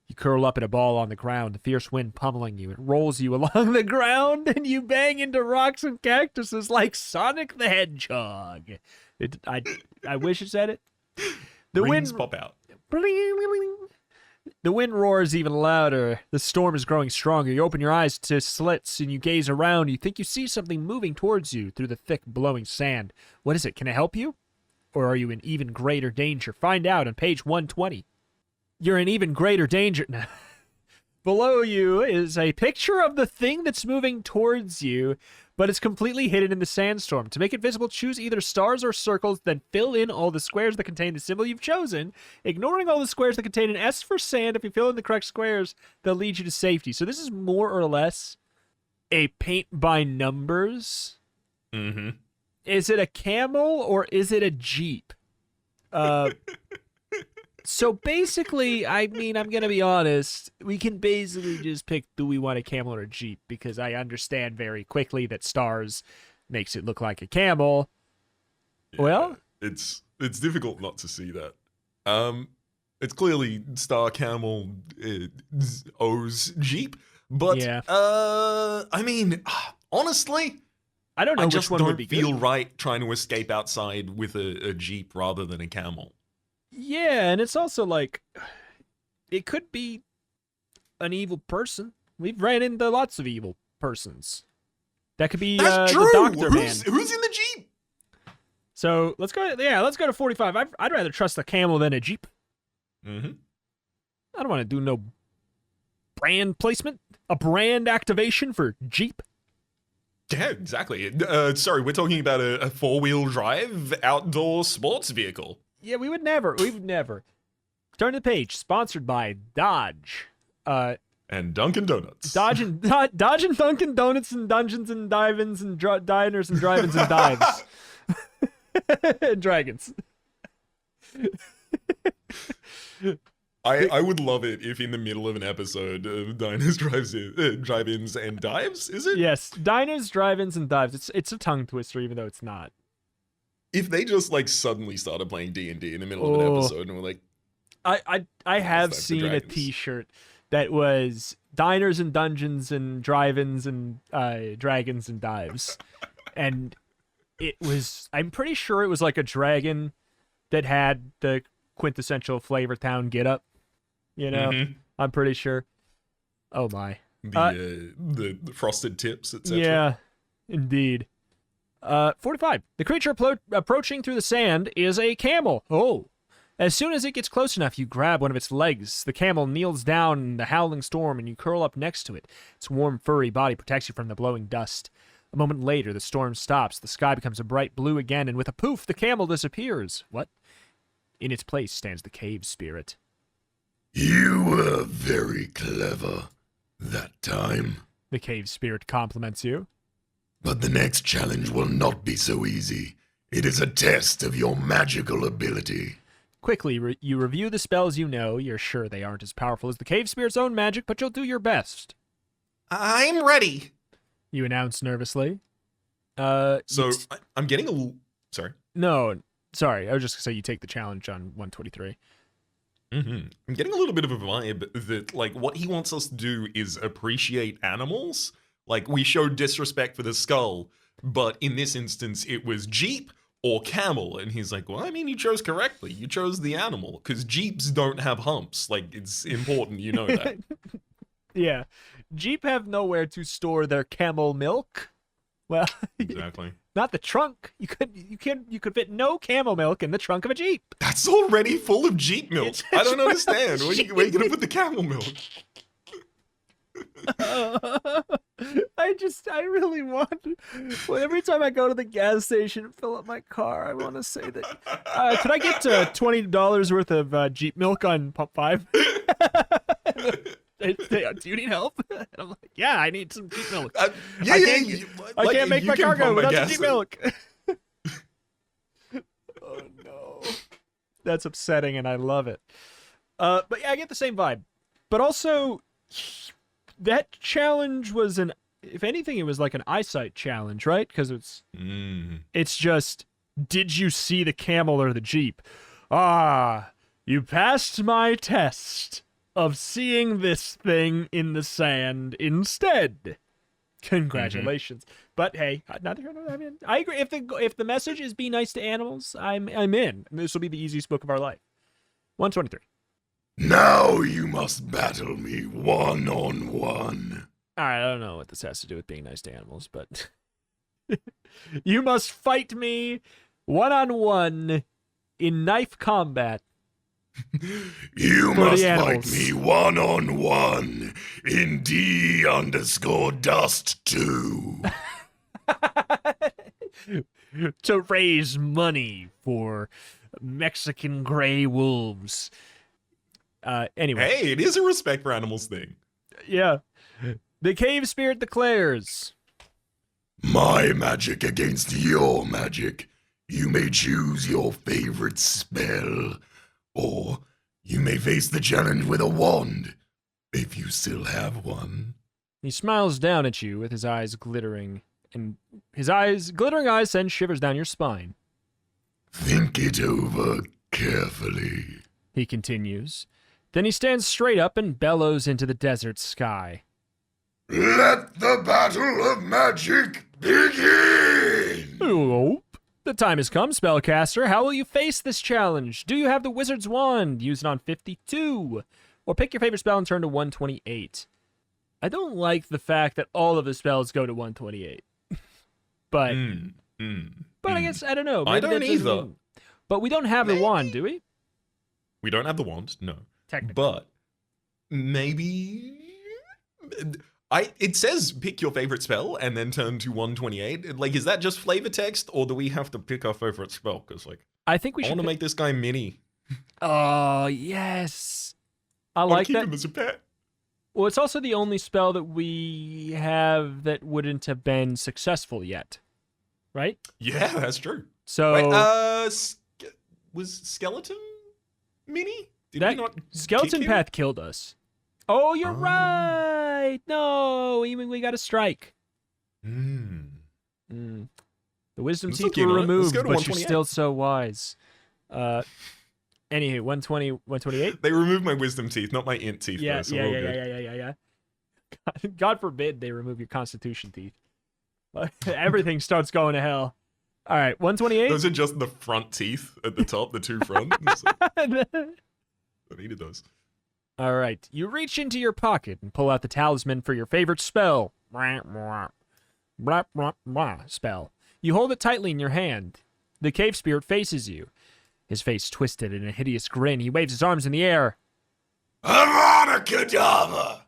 A: You curl up in a ball on the ground, the fierce wind pummeling you. It rolls you along the ground, and you bang into rocks and cactuses like Sonic the Hedgehog. I wish it said it. The
B: Rings
A: wind
B: pop out.
A: The wind roars even louder. The storm is growing stronger. You open your eyes to slits, and you gaze around. You think you see something moving towards you through the thick, blowing sand. What is it? Can it help you? Or are you in even greater danger? Find out on page 120. You're in even greater danger. Below you is a picture of the thing that's moving towards you, but it's completely hidden in the sandstorm. To make it visible, choose either stars or circles, then fill in all the squares that contain the symbol you've chosen, ignoring all the squares that contain an S for sand. If you fill in the correct squares, they'll lead you to safety. So this is more or less a paint by numbers.
B: Mm-hmm.
A: Is it a camel or is it a Jeep? So basically, I mean, I'm going to be honest, we can basically just pick, do we want a camel or a Jeep? Because I understand very quickly that stars makes it look like a camel.
B: Yeah,
A: Well,
B: it's difficult not to see that. It's clearly Star Camel owes Jeep, but
A: Yeah.
B: I mean, honestly,
A: I don't know
B: I
A: which
B: just
A: one would
B: don't
A: be
B: feel
A: good.
B: right trying to escape outside with a Jeep rather than a camel.
A: Yeah, and it's also like, it could be an evil person. We've ran into lots of evil persons. That could be
B: That's
A: the
B: true.
A: doctor man.
B: Who's in the Jeep?
A: So let's go. Yeah, let's go to 45. I'd rather trust a camel than a Jeep.
B: Mm-hmm.
A: I don't want to do no brand placement, a brand activation for Jeep.
B: Yeah, exactly. Sorry, we're talking about a four-wheel drive outdoor sports vehicle.
A: Yeah, we would never. Turn to the page. Sponsored by Dodge.
B: And Dunkin' Donuts.
A: Dodge and Dunkin' Donuts and Dungeons and Divins and Diners and Drive-ins and Dives. And Dragons.
B: I would love it if in the middle of an episode of Diners, Drive-ins, and Dives, is it?
A: Yes, Diners, Drive-ins, and Dives. It's a tongue twister, even though it's not.
B: If they just like suddenly started playing D&D in the middle of an episode and were like,
A: I have
B: Time for
A: seen a
B: dragons.
A: T-shirt that was Diners and Dungeons and Drive-ins and Dragons and Dives, and it was. I'm pretty sure it was like a dragon that had the quintessential Flavor Town get-up. You know,
B: Mhm.
A: I'm pretty sure. Oh my.
B: the frosted tips, etc.
A: Yeah, indeed. 45. The creature approaching through the sand is a camel. Oh. As soon as it gets close enough, you grab one of its legs. The camel kneels down in the howling storm, and you curl up next to it. Its warm, furry body protects you from the blowing dust. A moment later, the storm stops. The sky becomes a bright blue again, and with a poof, the camel disappears. What? In its place stands the cave spirit.
C: You were very clever that time.
A: The cave spirit compliments you.
C: But the next challenge will not be so easy. It is a test of your magical ability.
A: Quickly, you review the spells you know. You're sure they aren't as powerful as the cave spirit's own magic, but you'll do your best.
B: I'm ready.
A: You announce nervously.
B: So I'm getting a little... Sorry.
A: No, sorry. I was just going to say you take the challenge on 123.
B: Mm-hmm. I'm getting a little bit of a vibe that, like, what he wants us to do is appreciate animals. Like, we showed disrespect for the skull, but in this instance, it was Jeep or camel. And he's like, well, I mean, you chose correctly. You chose the animal, because Jeeps don't have humps. Like, it's important you know that.
A: Yeah. Jeep have nowhere to store their camel milk. Well,
B: Exactly.
A: not the trunk. You could fit no camel milk in the trunk of a Jeep.
B: That's already full of Jeep milk.
A: It's
B: I don't
A: just
B: understand. Where are you going to put the camel milk?
A: I really want. Well, every time I go to the gas station and fill up my car, I want to say that. Could I get $20 worth of Jeep milk on pump 5? Do you need help? And I'm like, yeah, I need some Jeep milk.
B: Yeah,
A: I
B: yeah.
A: can't- I can't make my car go without some Jeep milk. Oh no, that's upsetting, and I love it. But yeah, I get the same vibe. But also, that challenge was if anything, it was like an eyesight challenge, right? Because it's just, did you see the camel or the jeep? Ah, you passed my test of seeing this thing in the sand instead. Congratulations. But hey, neither here nor there. I mean, I agree. If the message is be nice to animals, I'm in. This will be the easiest book of our life. 123.
C: Now you must battle me one-on-one.
A: All right, I don't know what this has to do with being nice to animals, but you must fight me one-on-one in knife combat.
C: You
A: For
C: must
A: the
C: fight
A: animals.
C: me one-on-one in D_Dust2.
A: To raise money for Mexican gray wolves. Anyway.
B: Hey, it is a respect for animals thing.
A: Yeah. The cave spirit declares.
C: My magic against your magic. You may choose your favorite spell. Or you may face the challenge with a wand, if you still have one.
A: He smiles down at you with his eyes glittering, and his glittering eyes send shivers down your spine.
C: Think it over carefully.
A: He continues. Then he stands straight up and bellows into the desert sky.
C: Let the battle of magic begin!
A: Oh, the time has come, spellcaster. How will you face this challenge? Do you have the wizard's wand? Use it on 52. Or pick your favorite spell and turn to 128. I don't like the fact that all of the spells go to 128. But I guess, I don't know.
B: I
A: Maybe
B: don't
A: that doesn't
B: either.
A: mean- But we don't have the wand, do we?
B: We don't have the wand, no.
A: Technically.
B: But maybe it says pick your favorite spell and then turn to 128. Like, is that just flavor text, or do we have to pick our favorite spell? Because
A: I think we
B: I
A: should.
B: want to make this guy mini.
A: Oh, yes. I
B: I want
A: like
B: to keep
A: that.
B: him as a pet.
A: Well, it's also the only spell that we have that wouldn't have been successful yet. Right?
B: Yeah, that's true.
A: So
B: Wait, was Skeleton mini? Did
A: that
B: we not
A: Skeleton
B: kick him?
A: Path killed us. Oh, you're
B: Oh.
A: right. No, we got a strike.
B: Hmm.
A: The wisdom
B: I'm still
A: teeth
B: keen
A: were
B: on it. Let's
A: removed,
B: go to
A: but you're
B: 128.
A: still so wise. Anywho, 120, 128?
B: They removed my wisdom teeth, not my int teeth.
A: Yeah,
B: though, so
A: yeah,
B: we're all
A: yeah,
B: good.
A: yeah. God forbid they remove your constitution teeth. Everything starts going to hell. All right, 128.
B: Those are just the front teeth at the top, the two front. It's like, I needed those.
A: All right, you reach into your pocket and pull out the talisman for your favorite spell. Spell. You hold it tightly in your hand. The cave spirit faces you. His face twisted in a hideous grin. He waves his arms in the air.
C: Avada Kedavra!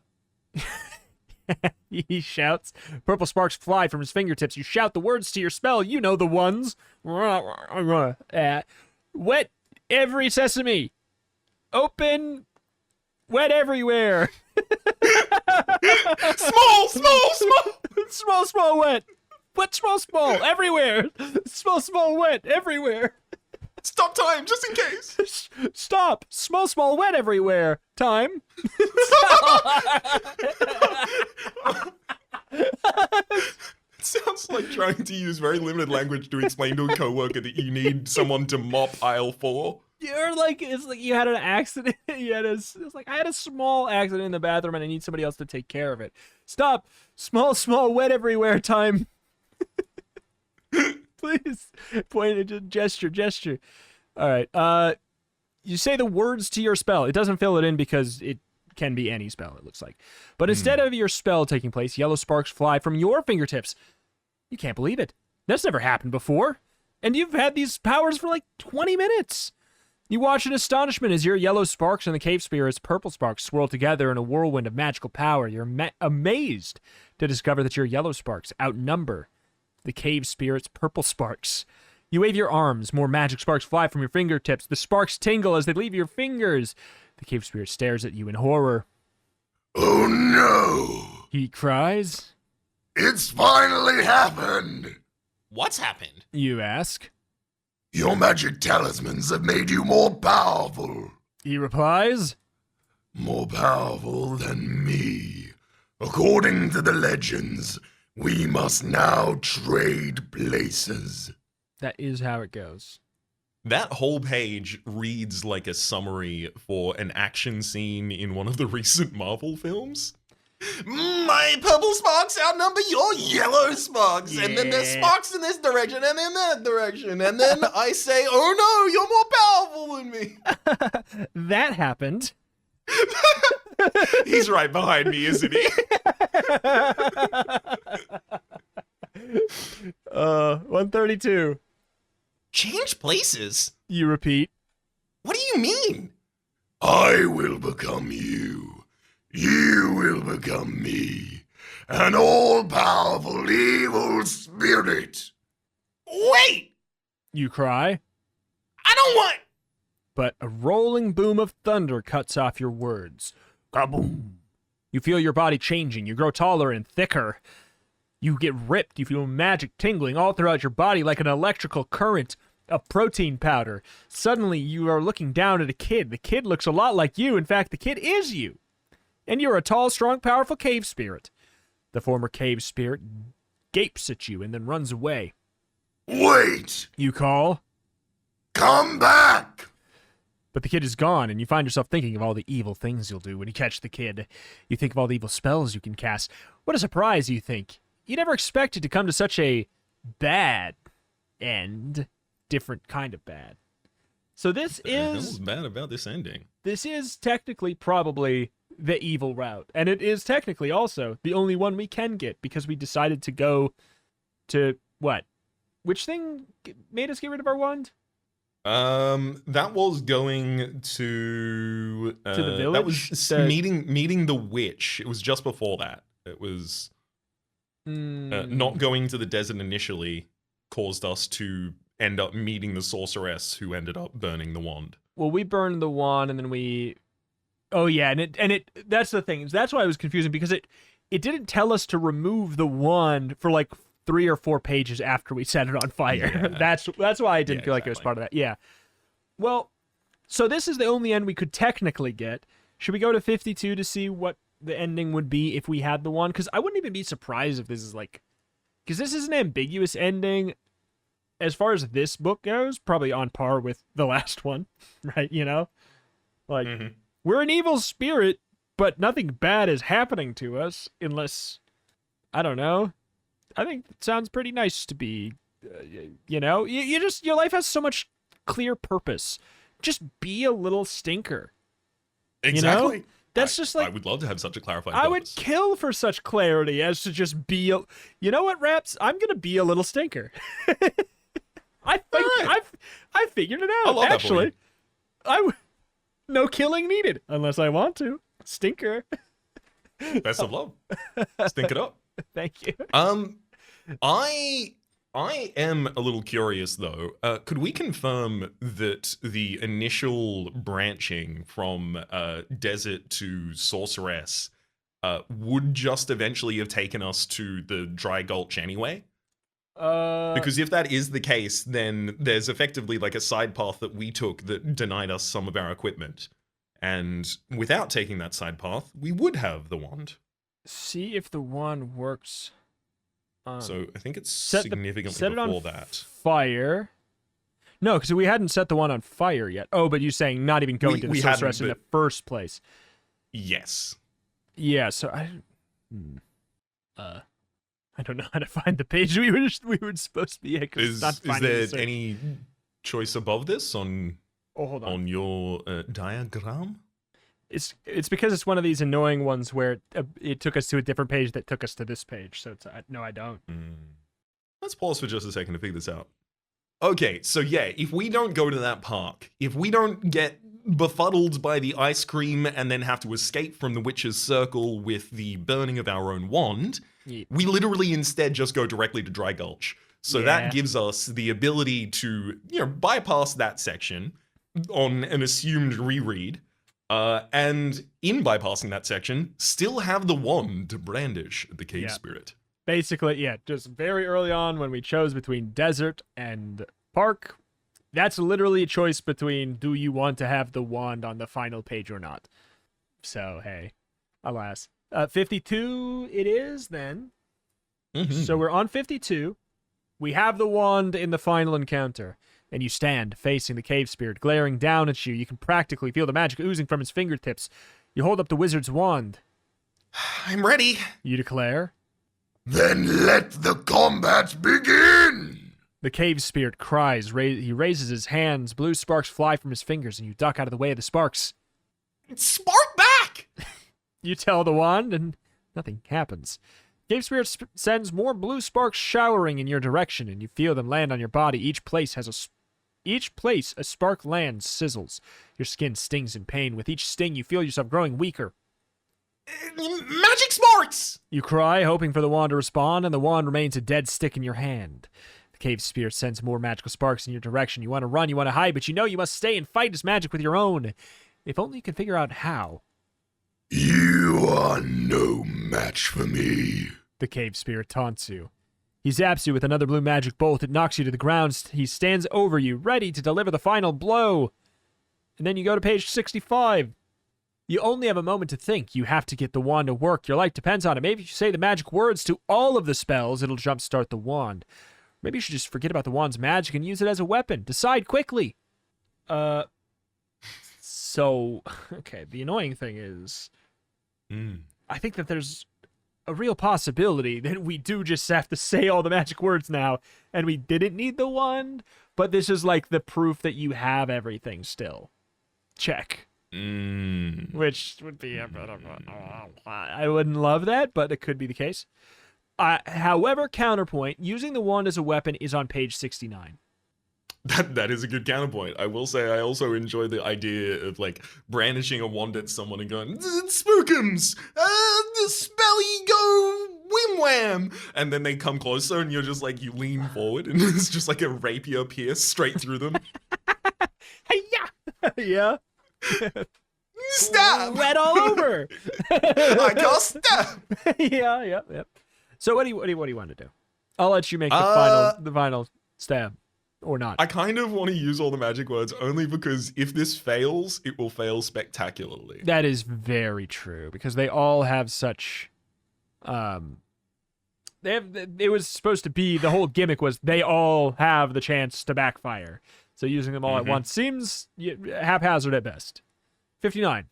A: He shouts. Purple sparks fly from his fingertips. You shout the words to your spell. You know the ones. Wet every sesame. Open. Wet everywhere.
B: Small.
A: Small, wet. Wet, small, everywhere. Small, wet, everywhere.
B: Stop time, just in case.
A: Stop. Small, wet, everywhere. Time.
B: It sounds like trying to use very limited language to explain to a coworker that you need someone to mop aisle 4.
A: You're like, it's like you had an accident. It's like, I had a small accident in the bathroom and I need somebody else to take care of it. Stop. Small, wet everywhere. Time. Please. Point, gesture. All right. You say the words to your spell. It doesn't fill it in because it can be any spell, it looks like. But instead of your spell taking place, yellow sparks fly from your fingertips. You can't believe it. That's never happened before. And you've had these powers for like 20 minutes. You watch in astonishment as your yellow sparks and the cave spirit's purple sparks swirl together in a whirlwind of magical power. You're amazed to discover that your yellow sparks outnumber the cave spirit's purple sparks. You wave your arms. More magic sparks fly from your fingertips. The sparks tingle as they leave your fingers. The cave spirit stares at you in horror.
C: Oh no!
A: He cries.
C: It's finally happened!
B: What's happened?
A: You ask.
C: Your magic talismans have made you more powerful.
A: He replies.
C: more powerful than me. According to the legends, we must now trade places.
A: That is how it goes.
B: That whole page reads like a summary for an action scene in one of the recent Marvel films. My purple sparks outnumber your yellow sparks, and then there's sparks in this direction and in that direction, and then I say, oh no, you're more powerful than me.
A: That happened.
B: He's right behind me, isn't he?
A: 132.
B: Change places?
A: You repeat.
B: What do you mean?
C: I will become you. You will become me. An all-powerful evil spirit.
B: Wait!
A: You cry.
B: I don't want...
A: But a rolling boom of thunder cuts off your words. Kaboom! You feel your body changing. You grow taller and thicker. You get ripped. You feel magic tingling all throughout your body like an electrical current, a protein powder. Suddenly, you are looking down at a kid. The kid looks a lot like you. In fact, the kid is you. And you're a tall, strong, powerful cave spirit. The former cave spirit gapes at you and then runs away.
C: Wait!
A: You call.
C: Come back!
A: But the kid is gone, and you find yourself thinking of all the evil things you'll do when you catch the kid. You think of all the evil spells you can cast. What a surprise, you think. You never expected to come to such a bad end. Different kind of bad. So this is
B: bad about this ending.
A: This is technically probably the evil route. And it is technically also the only one we can get because we decided to go to what? Which thing made us get rid of our wand?
B: That was going to
A: the village?
B: That was meeting the witch. It was just before that. It was not going to the desert initially caused us to end up meeting the sorceress who ended up burning the wand.
A: Well, we burned the wand and then we... Oh yeah, and it that's the thing. That's why it was confusing because it didn't tell us to remove the wand for like 3 or 4 pages after we set it on fire.
B: Yeah.
A: That's why I didn't feel like it was
B: exactly.
A: part of that. Yeah. Well, so this is the only end we could technically get. Should we go to 52 to see what the ending would be if we had the wand? Because I wouldn't even be surprised if this is like... Because this is an ambiguous ending. As far as this book goes, probably on par with the last one, right? You know? Like, we're an evil spirit, but nothing bad is happening to us unless... I don't know. I think it sounds pretty nice to be, you know? You just... Your life has so much clear purpose. Just be a little stinker.
B: Exactly.
A: You know? That's just like...
B: I would love to have such a clarified
A: I would
B: purpose.
A: kill for such clarity as to just be a... You know what, Raps? I'm going to be a little stinker. I figured it out,
B: I love that
A: actually. No killing needed, unless I want to. Stinker.
B: Best of love. Stink it up.
A: Thank you.
B: I am a little curious though. Could we confirm that the initial branching from desert to sorceress would just eventually have taken us to the dry gulch anyway? Because if that is the case, then there's effectively like a side path that we took that denied us some of our equipment. And without taking that side path, we would have the wand.
A: See if the wand works.
B: So I think it's
A: set
B: significantly
A: it on
B: before that.
A: Fire. No, because we hadn't set the one on fire yet. Oh, but you're saying not even going to the
B: we
A: sorceress in
B: hadn't,
A: the first place.
B: Yes.
A: Yeah, so I don't know how to find the page we were supposed to be at.
B: Is there any choice above this on
A: hold on.
B: your diagram?
A: It's because it's one of these annoying ones where it took us to a different page that took us to this page. So it's no, I don't.
B: Let's pause for just a second to figure this out. Okay, so yeah, if we don't go to that park, if we don't get befuddled by the ice cream and then have to escape from the witch's circle with the burning of our own wand, we literally instead just go directly to Dry Gulch. So that gives us the ability to, bypass that section on an assumed reread. And in bypassing that section, still have the wand to brandish at the cave spirit.
A: Basically, just very early on when we chose between desert and park, that's literally a choice between do you want to have the wand on the final page or not. So, hey, alas. 52 it is then. So we're on 52. We have the wand in the final encounter, and you stand facing the cave spirit, glaring down at you. You can practically feel the magic oozing from his fingertips. You hold up the wizard's wand.
B: I'm ready.
A: You declare.
C: Then let the combat begin!
A: The cave spirit cries. He raises his hands. Blue sparks fly from his fingers, and you duck out of the way of the sparks.
B: Spark back!
A: You tell the wand, and nothing happens. Cave Spirit sends more blue sparks showering in your direction, and you feel them land on your body. Each place a spark lands, sizzles. Your skin stings in pain. With each sting, you feel yourself growing weaker.
B: Magic sparks!
A: You cry, hoping for the wand to respond, and the wand remains a dead stick in your hand. The Cave Spirit sends more magical sparks in your direction. You want to run, you want to hide, but you know you must stay and fight his magic with your own. If only you can figure out how.
C: You are no match for me.
A: The Cave Spirit taunts you. He zaps you with another blue magic bolt. It knocks you to the ground. He stands over you, ready to deliver the final blow. And then you go to page 65. You only have a moment to think. You have to get the wand to work. Your life depends on it. Maybe if you say the magic words to all of the spells, it'll jumpstart the wand. Maybe you should just forget about the wand's magic and use it as a weapon. Decide quickly. So, okay, the annoying thing is, I think that there's a real possibility that we do just have to say all the magic words now, and we didn't need the wand, but this is like the proof that you have everything still. Check. Which would be, I wouldn't love that, but it could be the case. However, counterpoint, using the wand as a weapon is on page 69.
B: That is a good counterpoint. I will say I also enjoy the idea of like brandishing a wand at someone and going, "Spookums! The spelly go whim wham!" And then they come closer and you're just like, you lean forward and it's just like a rapier pierce straight through them.
A: Hey-ya! Yeah.
B: Stab!
A: Wet all over.
B: I got stab!
A: Yeah. So what do you want to do? I'll let you make the final stab. Or not.
B: I kind of want to use all the magic words only because if this fails, it will fail spectacularly.
A: That is very true because they all have such it was supposed to be, the whole gimmick was they all have the chance to backfire. So using them all at once seems haphazard at best. 59.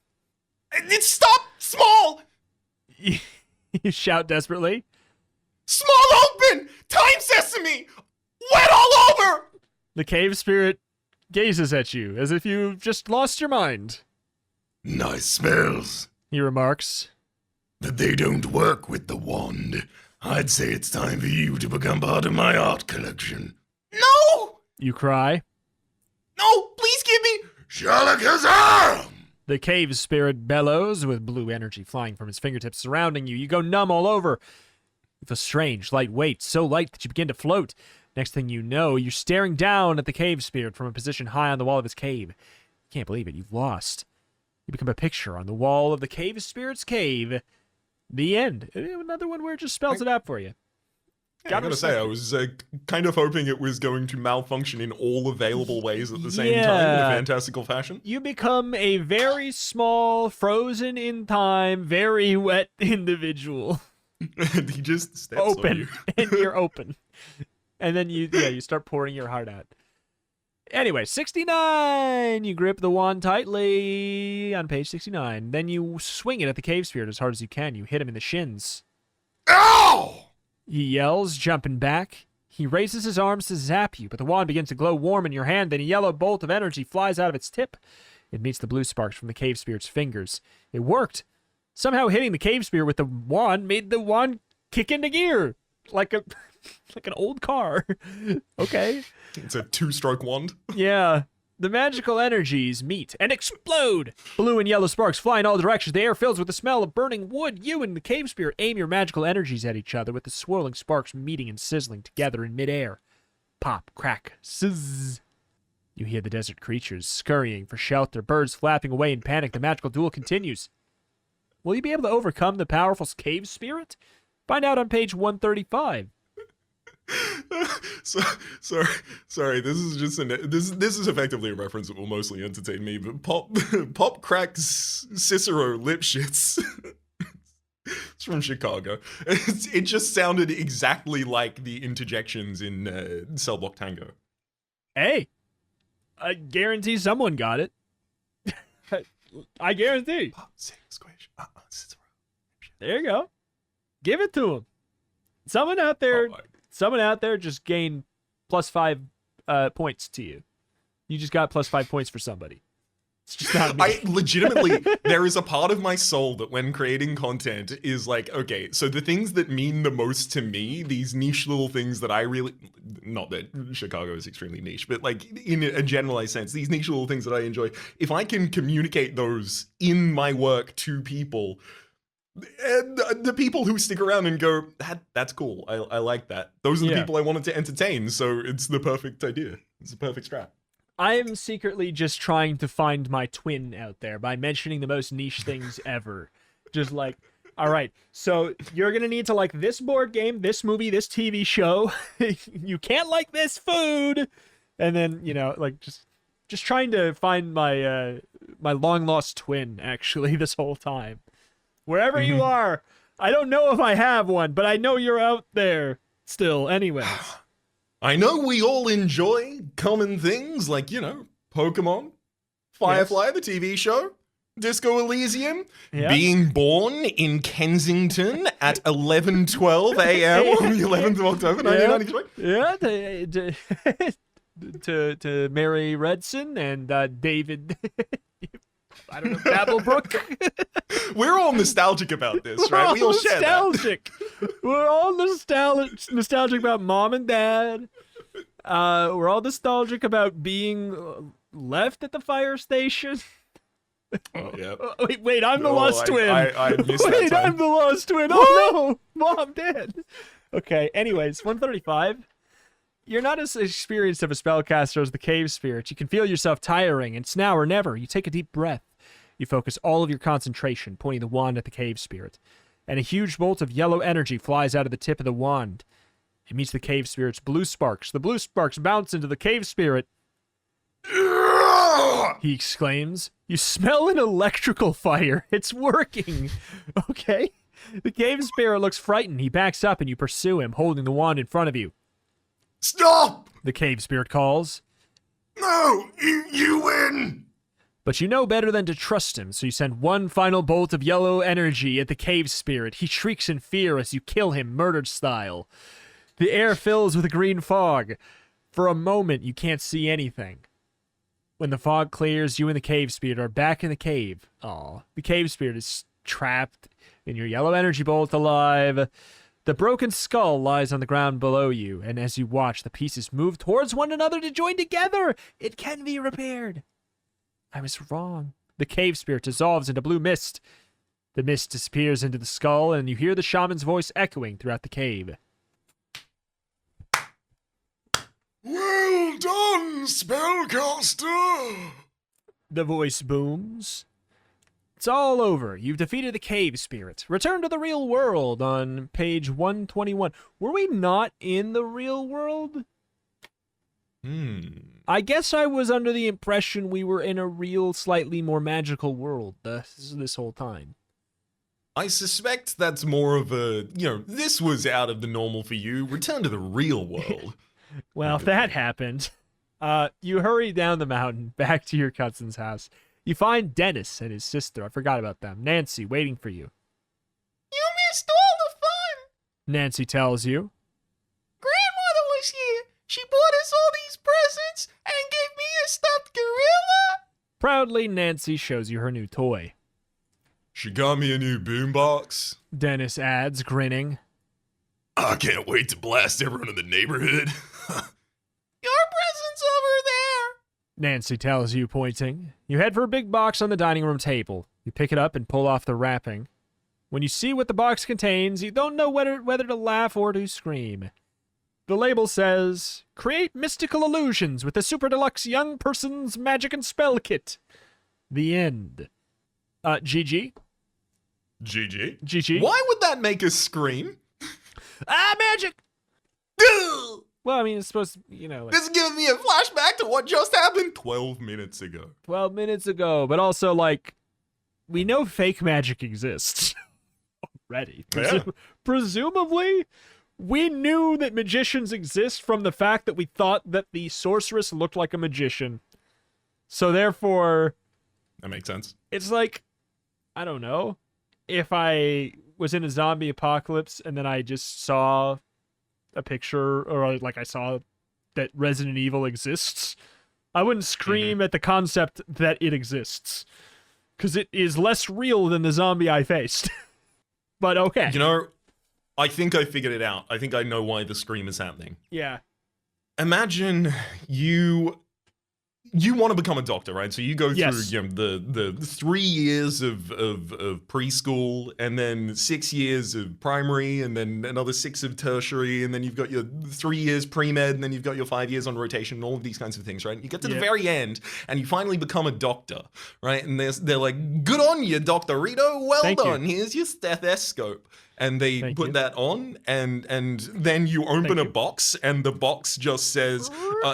B: It's stop small.
A: You shout desperately.
B: Small open! Time sesame! Wet all over!
A: The cave spirit gazes at you as if you've just lost your mind.
C: Nice spells,
A: He remarks.
C: but they don't work with the wand. I'd say it's time for you to become part of my art collection.
B: No!
A: You cry.
B: No! Please give me...
C: Shalakazam!
A: The cave spirit bellows with blue energy flying from his fingertips surrounding you. You go numb all over. You feel strange, light weight, so light that you begin to float. Next thing you know, you're staring down at the cave spirit from a position high on the wall of his cave. You can't believe it. You've lost. You become a picture on the wall of the cave spirit's cave. The end. Another one where it just spells it out for you.
B: Yeah, I gotta say, I was kind of hoping it was going to malfunction in all available ways at the same time in a fantastical fashion.
A: You become a very small, frozen in time, very wet individual.
B: And he just steps on
A: Open.
B: you.
A: And you're open. And then you start pouring your heart out. Anyway, 69. You grip the wand tightly on page 69. Then you swing it at the cave spirit as hard as you can. You hit him in the shins.
C: Ow!
A: He yells, jumping back. He raises his arms to zap you, but the wand begins to glow warm in your hand. Then a yellow bolt of energy flies out of its tip. It meets the blue sparks from the cave spirit's fingers. It worked. Somehow hitting the cave spirit with the wand made the wand kick into gear. Like an old car. Okay.
B: It's a two-stroke wand.
A: Yeah. The magical energies meet and explode. Blue and yellow sparks fly in all directions. The air fills with the smell of burning wood. You and the cave spirit aim your magical energies at each other with the swirling sparks meeting and sizzling together in midair. Pop, crack, sizz. You hear the desert creatures scurrying for shelter, birds flapping away in panic. The magical duel continues. Will you be able to overcome the powerful cave spirit? Find out on page 135.
B: so, sorry. This is just this is effectively a reference that will mostly entertain me. But Pop cracks Cicero lip shits. It's from Chicago. It just sounded exactly like the interjections in Cell Block Tango.
A: Hey, I guarantee someone got it. I guarantee.
B: Pop, squish, Cicero.
A: There you go. Give it to him. Someone out there.
B: Oh,
A: Someone out there just gained +5 points to you. You just got +5 points for somebody. It's just not me.
B: I legitimately, there is a part of my soul that when creating content is like, okay, so the things that mean the most to me, these niche little things that I really, not that Chicago is extremely niche, but like in a generalized sense, these niche little things that I enjoy, if I can communicate those in my work to people, and the people who stick around and go, that's cool, I like that. Those are the people I wanted to entertain, so it's the perfect idea. It's the perfect strat.
A: I'm secretly just trying to find my twin out there by mentioning the most niche things ever. Just like, all right, so you're going to need to like this board game, this movie, this TV show. You can't like this food. And then, you know, like just trying to find my my long-lost twin, actually, this whole time. Wherever you are, I don't know if I have one, but I know you're out there still anyways.
B: I know we all enjoy common things like, you know, Pokemon, Firefly, the TV show, Disco Elysium, being born in Kensington at 11:12 a.m. on the 11th of October, 1993.
A: Yeah, to Mary Redson and David... I don't know, Babblebrook.
B: We're all nostalgic about this, right? We all share
A: nostalgic. We're all nostalgic about mom and dad. We're all nostalgic about being left at the fire station.
B: Oh, yeah.
A: Wait, I'm the lost twin.
B: I missed that
A: Wait,
B: time.
A: I'm the lost twin. Oh no, mom, dad. Okay, anyways, 135. You're not as experienced of a spellcaster as the cave spirit. You can feel yourself tiring. It's now or never. You take a deep breath. You focus all of your concentration, pointing the wand at the cave spirit. And a huge bolt of yellow energy flies out of the tip of the wand. It meets the cave spirit's blue sparks. The blue sparks bounce into the cave spirit. He exclaims. You smell an electrical fire. It's working. Okay. The cave spirit looks frightened. He backs up and you pursue him, holding the wand in front of you.
C: Stop!
A: The cave spirit calls.
C: No, you win!
A: But you know better than to trust him, so you send one final bolt of yellow energy at the cave spirit. He shrieks in fear as you kill him, murdered style. The air fills with a green fog. For a moment, you can't see anything. When the fog clears, you and the cave spirit are back in the cave. Aw, the cave spirit is trapped in your yellow energy bolt alive. The broken skull lies on the ground below you, and as you watch, the pieces move towards one another to join together. It can be repaired. I was wrong. The cave spirit dissolves into blue mist. The mist disappears into the skull, and you hear the shaman's voice echoing throughout the cave.
C: Well done, spellcaster!
A: The voice booms. It's all over. You've defeated the cave spirit. Return to the real world on page 121. Were we not in the real world? I guess I was under the impression we were in a real, slightly more magical world this whole time.
B: I suspect that's more of a, this was out of the normal for you. Return to the real world.
A: Well, if that happened, you hurry down the mountain back to your cousin's house. You find Dennis and his sister, I forgot about them, Nancy, waiting for you.
D: You missed all the fun.
A: Nancy tells you.
D: Grandmother was here. She bought us all these presents and gave me a stuffed gorilla.
A: Proudly, Nancy shows you her new toy.
C: She got me a new boombox.
A: Dennis adds, grinning.
C: I can't wait to blast everyone in the neighborhood.
D: Your present's over there.
A: Nancy tells you, pointing. You head for a big box on the dining room table. You pick it up and pull off the wrapping. When you see what the box contains, you don't know whether to laugh or to scream. The label says, create mystical illusions with the super deluxe young person's magic and spell kit. The end. GG?
C: GG?
A: GG?
B: Why would that make us scream?
A: Ah, magic! Well, I mean, it's supposed to, like
B: This is giving me a flashback to what just happened 12 minutes ago.
A: 12 minutes ago, but also like we know fake magic exists already.
B: Yeah.
A: Presumably, we knew that magicians exist from the fact that we thought that the sorceress looked like a magician. So therefore,
B: That makes sense.
A: it's like, I don't know, if I was in a zombie apocalypse and then I just saw a picture, or like I saw that Resident Evil exists, I wouldn't scream at the concept that it exists, because it is less real than the zombie I faced. But okay.
B: You know, I think I figured it out. I think I know why the scream is happening.
A: Yeah.
B: Imagine you want to become a doctor, right? So you go
A: Yes.
B: through the 3 years of preschool, and then 6 years of primary, and then another 6 of tertiary, and then you've got your 3 years pre-med, and then you've got your 5 years on rotation, and all of these kinds of things, right? And you get to the
A: Yep.
B: very end, and you finally become a doctor, right? And they're like, good on you, Dr. Rito, well
A: Thank you.
B: done, here's your stethoscope. And they
A: Thank
B: put
A: you.
B: that on, and then you open
A: Thank
B: a
A: you.
B: box, and the box just says,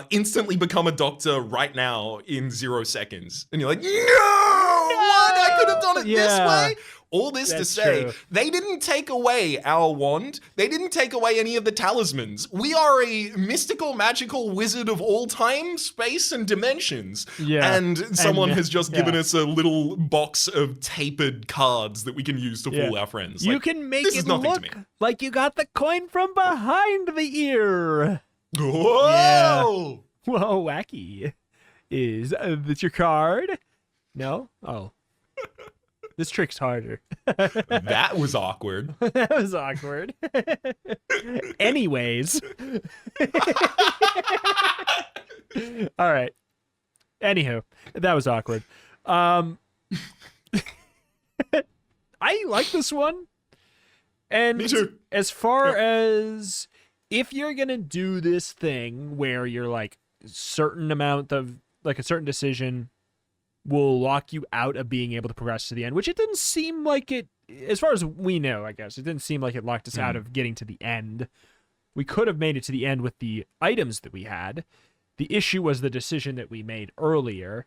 B: instantly become a doctor right now in 0 seconds. And you're like, no! What? I could have done it this
A: Yeah.
B: way? All this to
A: That's
B: say,
A: true.
B: they didn't take away our wand. They didn't take away any of the talismans. We are a mystical, magical wizard of all time, space, and dimensions.
A: Yeah.
B: And someone
A: And,
B: has just
A: yeah.
B: given us a little box of tapered cards that we can use to
A: Yeah.
B: fool our friends.
A: You
B: Like,
A: can make
B: this
A: it
B: is nothing to
A: look
B: me.
A: like you got the coin from behind the ear.
B: Whoa!
A: Whoa, wacky. Is that your card? No? Oh. This trick's harder.
B: That was awkward.
A: That was awkward. Anyways. All right. Anywho, that was awkward. I like this one. And
B: Me too.
A: as far as if you're going to do this thing where you're like certain amount of like a certain decision will lock you out of being able to progress to the end, which it didn't seem like it, as far as we know, I guess, it didn't seem like it locked us out of getting to the end. We could have made it to the end with the items that we had. The issue was the decision that we made earlier.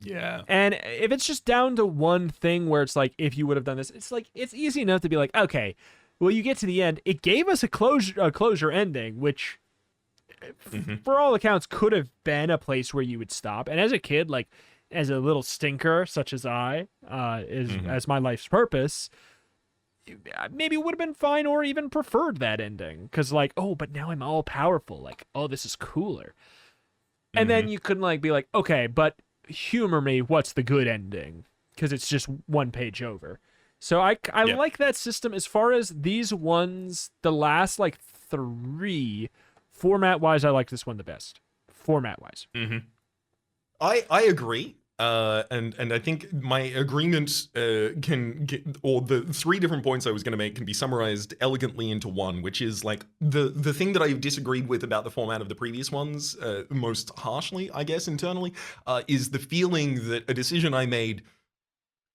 B: Yeah.
A: And if it's just down to one thing where it's like, if you would have done this, it's like, it's easy enough to be like, okay, well, you get to the end. It gave us a closure ending, which for all accounts could have been a place where you would stop. And as a kid, like as a little stinker, such as I, as my life's purpose, maybe it would have been fine or even preferred that ending. Because like, oh, but now I'm all powerful. Like, oh, this is cooler. And then you could like be like, okay, but humor me, what's the good ending? Because it's just one page over. So I
B: Yeah.
A: like that system. As far as these ones, the last like 3, format wise, I like this one the best. Format wise.
B: I agree. And I think my agreement can get, or the 3 different points I was going to make can be summarized elegantly into one, which is like the thing that I've disagreed with about the format of the previous ones, most harshly, I guess, internally, is the feeling that a decision I made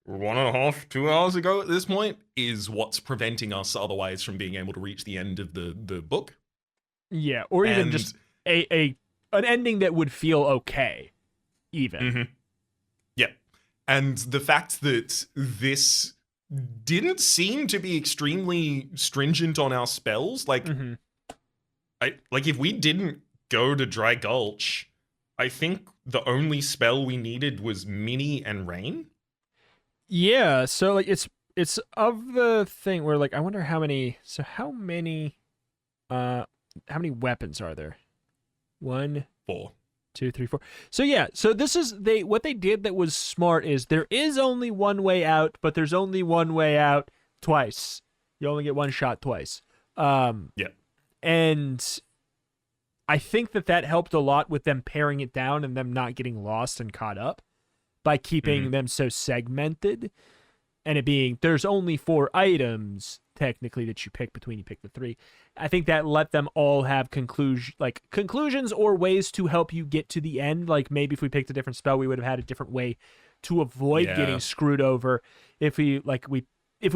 B: 1.5, 2 hours ago at this point is what's preventing us otherwise from being able to reach the end of the book.
A: Yeah, or even
B: And-
A: just an ending that would feel okay. Even.
B: Yeah. And the fact that this didn't seem to be extremely stringent on our spells, like, like if we didn't go to Dry Gulch, I think the only spell we needed was Mini and Rain.
A: Yeah, so like it's of the thing where like I wonder how many weapons are there? 1,
B: 4.
A: 2, 3, 4. So yeah, so this is what they did that was smart is there is only one way out, but there's only one way out twice. You only get one shot twice.
B: Yeah.
A: And I think that helped a lot with them paring it down and them not getting lost and caught up by keeping them so segmented, and it being there's only 4 items technically that you pick between. You pick the 3. I think that let them all have conclusions or ways to help you get to the end. Like maybe if we picked a different spell, we would have had a different way to avoid getting screwed over. If we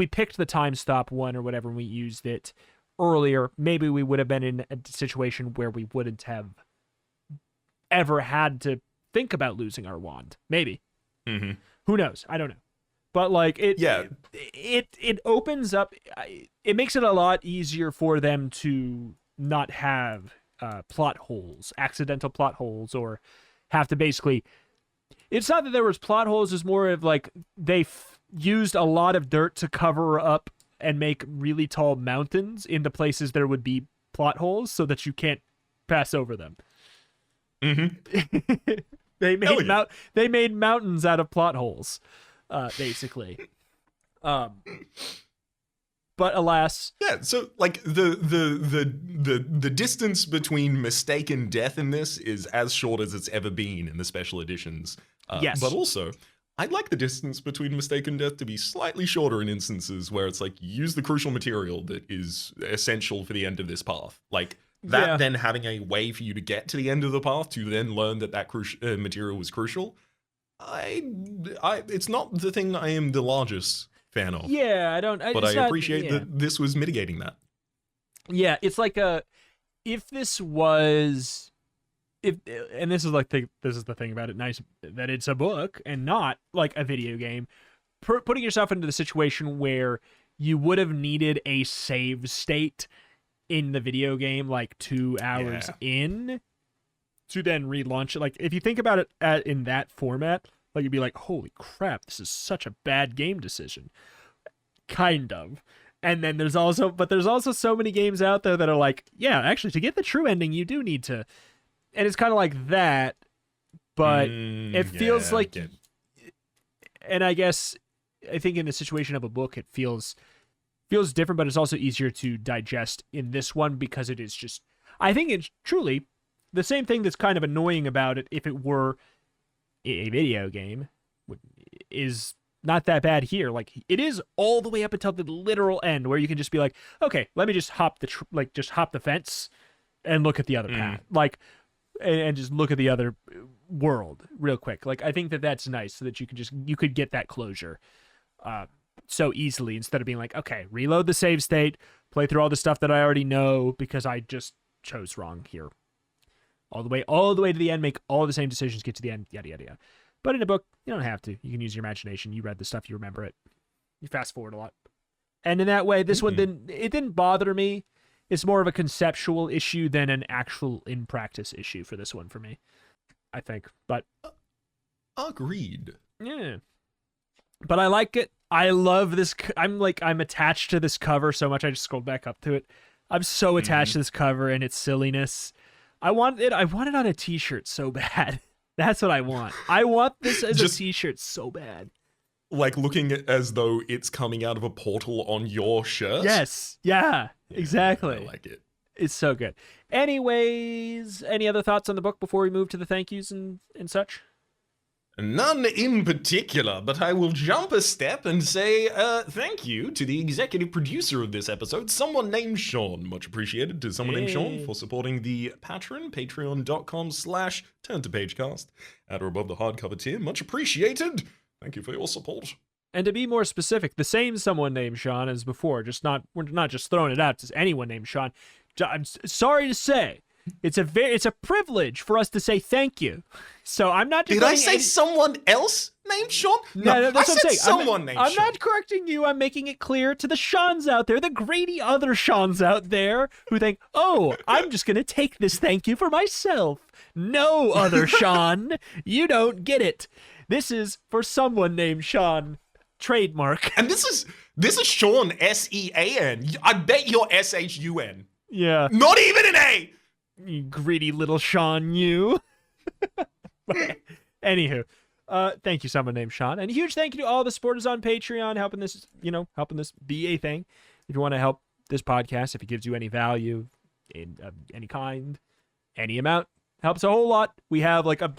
A: picked the time stop one or whatever and we used it, earlier, maybe we would have been in a situation where we wouldn't have ever had to think about losing our wand. Maybe.
B: Mm-hmm.
A: Who knows? I don't know. But like
B: Yeah.
A: it opens up. It makes it a lot easier for them to not have plot holes, accidental plot holes, or have to basically. It's not that there was plot holes. It's more of like they used a lot of dirt to cover up and make really tall mountains into places there would be plot holes, so that you can't pass over them.
B: Mm-hmm.
A: They made mountains out of plot holes, basically. But alas,
B: Yeah, so like the distance between mistake and death in this is as short as it's ever been in the special editions.
A: Yes.
B: But also, I'd like the distance between mistake and death to be slightly shorter in instances where it's like use the crucial material that is essential for the end of this path. Like that,
A: Yeah.
B: then having a way for you to get to the end of the path to then learn that material was crucial. It's not the thing I am the largest fan of.
A: yeah, I don't.
B: But I appreciate that this was mitigating that.
A: Yeah, it's like if this was, and this is the thing about it, nice that it's a book and not like a video game. Putting yourself into the situation where you would have needed a save state in the video game, like 2 hours in, to then relaunch it. Like if you think about it in that format, like you'd be like, holy crap, this is such a bad game decision. Kind of. And then there's also so many games out there that are like, yeah, actually to get the true ending, you do need to, and it's kind of like that, but it feels like, and I think in the situation of a book, it feels different, but it's also easier to digest in this one because it is just, I think it's truly the same thing that's kind of annoying about it if it were a video game is not that bad here. Like it is all the way up until the literal end where you can just be like, okay, let me just hop the fence and look at the other path, like, and just look at the other world real quick. Like I think that's nice so that you could get that closure so easily instead of being like, okay, reload the save state, play through all the stuff that I already know because I just chose wrong here. All the way to the end, make all the same decisions, get to the end, yada, yada, yada. But in a book, you don't have to. You can use your imagination. You read the stuff, you remember it. You fast forward a lot. And in that way, this one didn't bother me. It's more of a conceptual issue than an actual in-practice issue for this one for me, I think. But
B: agreed.
A: Yeah. But I like it. I love this. I'm attached to this cover so much. I just scrolled back up to it. I'm so attached to this cover and its silliness. I want it on a t-shirt so bad. That's what I want. I want this as a t-shirt so bad.
B: Like looking as though it's coming out of a portal on your shirt.
A: Yes. Yeah, exactly.
B: I like it.
A: It's so good. Anyways, any other thoughts on the book before we move to the thank yous and such?
B: None in particular, but I will jump a step and say thank you to the executive producer of this episode, someone named Sean. Much appreciated to someone named Sean for supporting the Patreon, patreon.com/turntopagecast. At or above the hardcover tier, much appreciated. Thank you for your support.
A: And to be more specific, the same someone named Sean as before, we're not just throwing it out to anyone named Sean. I'm sorry to say, it's a privilege for us to say thank you. So I'm not just.
B: Did I say someone else named Sean?
A: No, that's
B: I
A: what
B: said
A: I'm saying.
B: Someone named Sean.
A: I'm not correcting you. I'm making it clear to the Seans out there, the greedy other Seans out there who think, oh, I'm just gonna take this thank you for myself. No, other Sean, you don't get it. This is for someone named Sean. Trademark.
B: And this is Sean Sean. I bet you're Shun.
A: Yeah.
B: Not even an A.
A: You greedy little Sean, you. Anywho, thank you, someone named Sean, and a huge thank you to all the supporters on Patreon helping this be a thing. If you want to help this podcast, if it gives you any value in any kind, any amount, helps a whole lot. We have a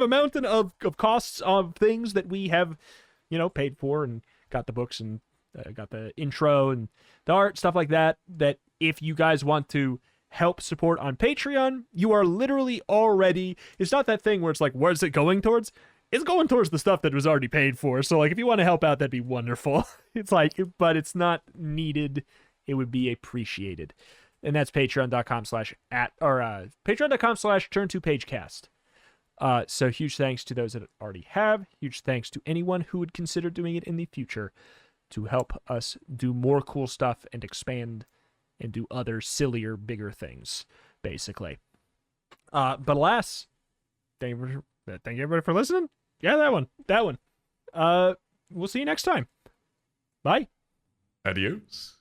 A: mountain of costs of things that we have, paid for and got the books and got the intro and the art, stuff like that. That if you guys want to help support on Patreon, you are literally already, it's not that thing where it's like, where's it going towards? It's going towards the stuff that was already paid for. So if you want to help out, that'd be wonderful. It's like, but it's not needed it would be appreciated. And that's patreon.com/turn2pagecast. So huge thanks to those that already have. Huge thanks to anyone who would consider doing it in the future to help us do more cool stuff and expand and do other sillier, bigger things, basically. But alas, thank you everybody for listening. Yeah, that one. We'll see you next time. Bye.
B: Adios.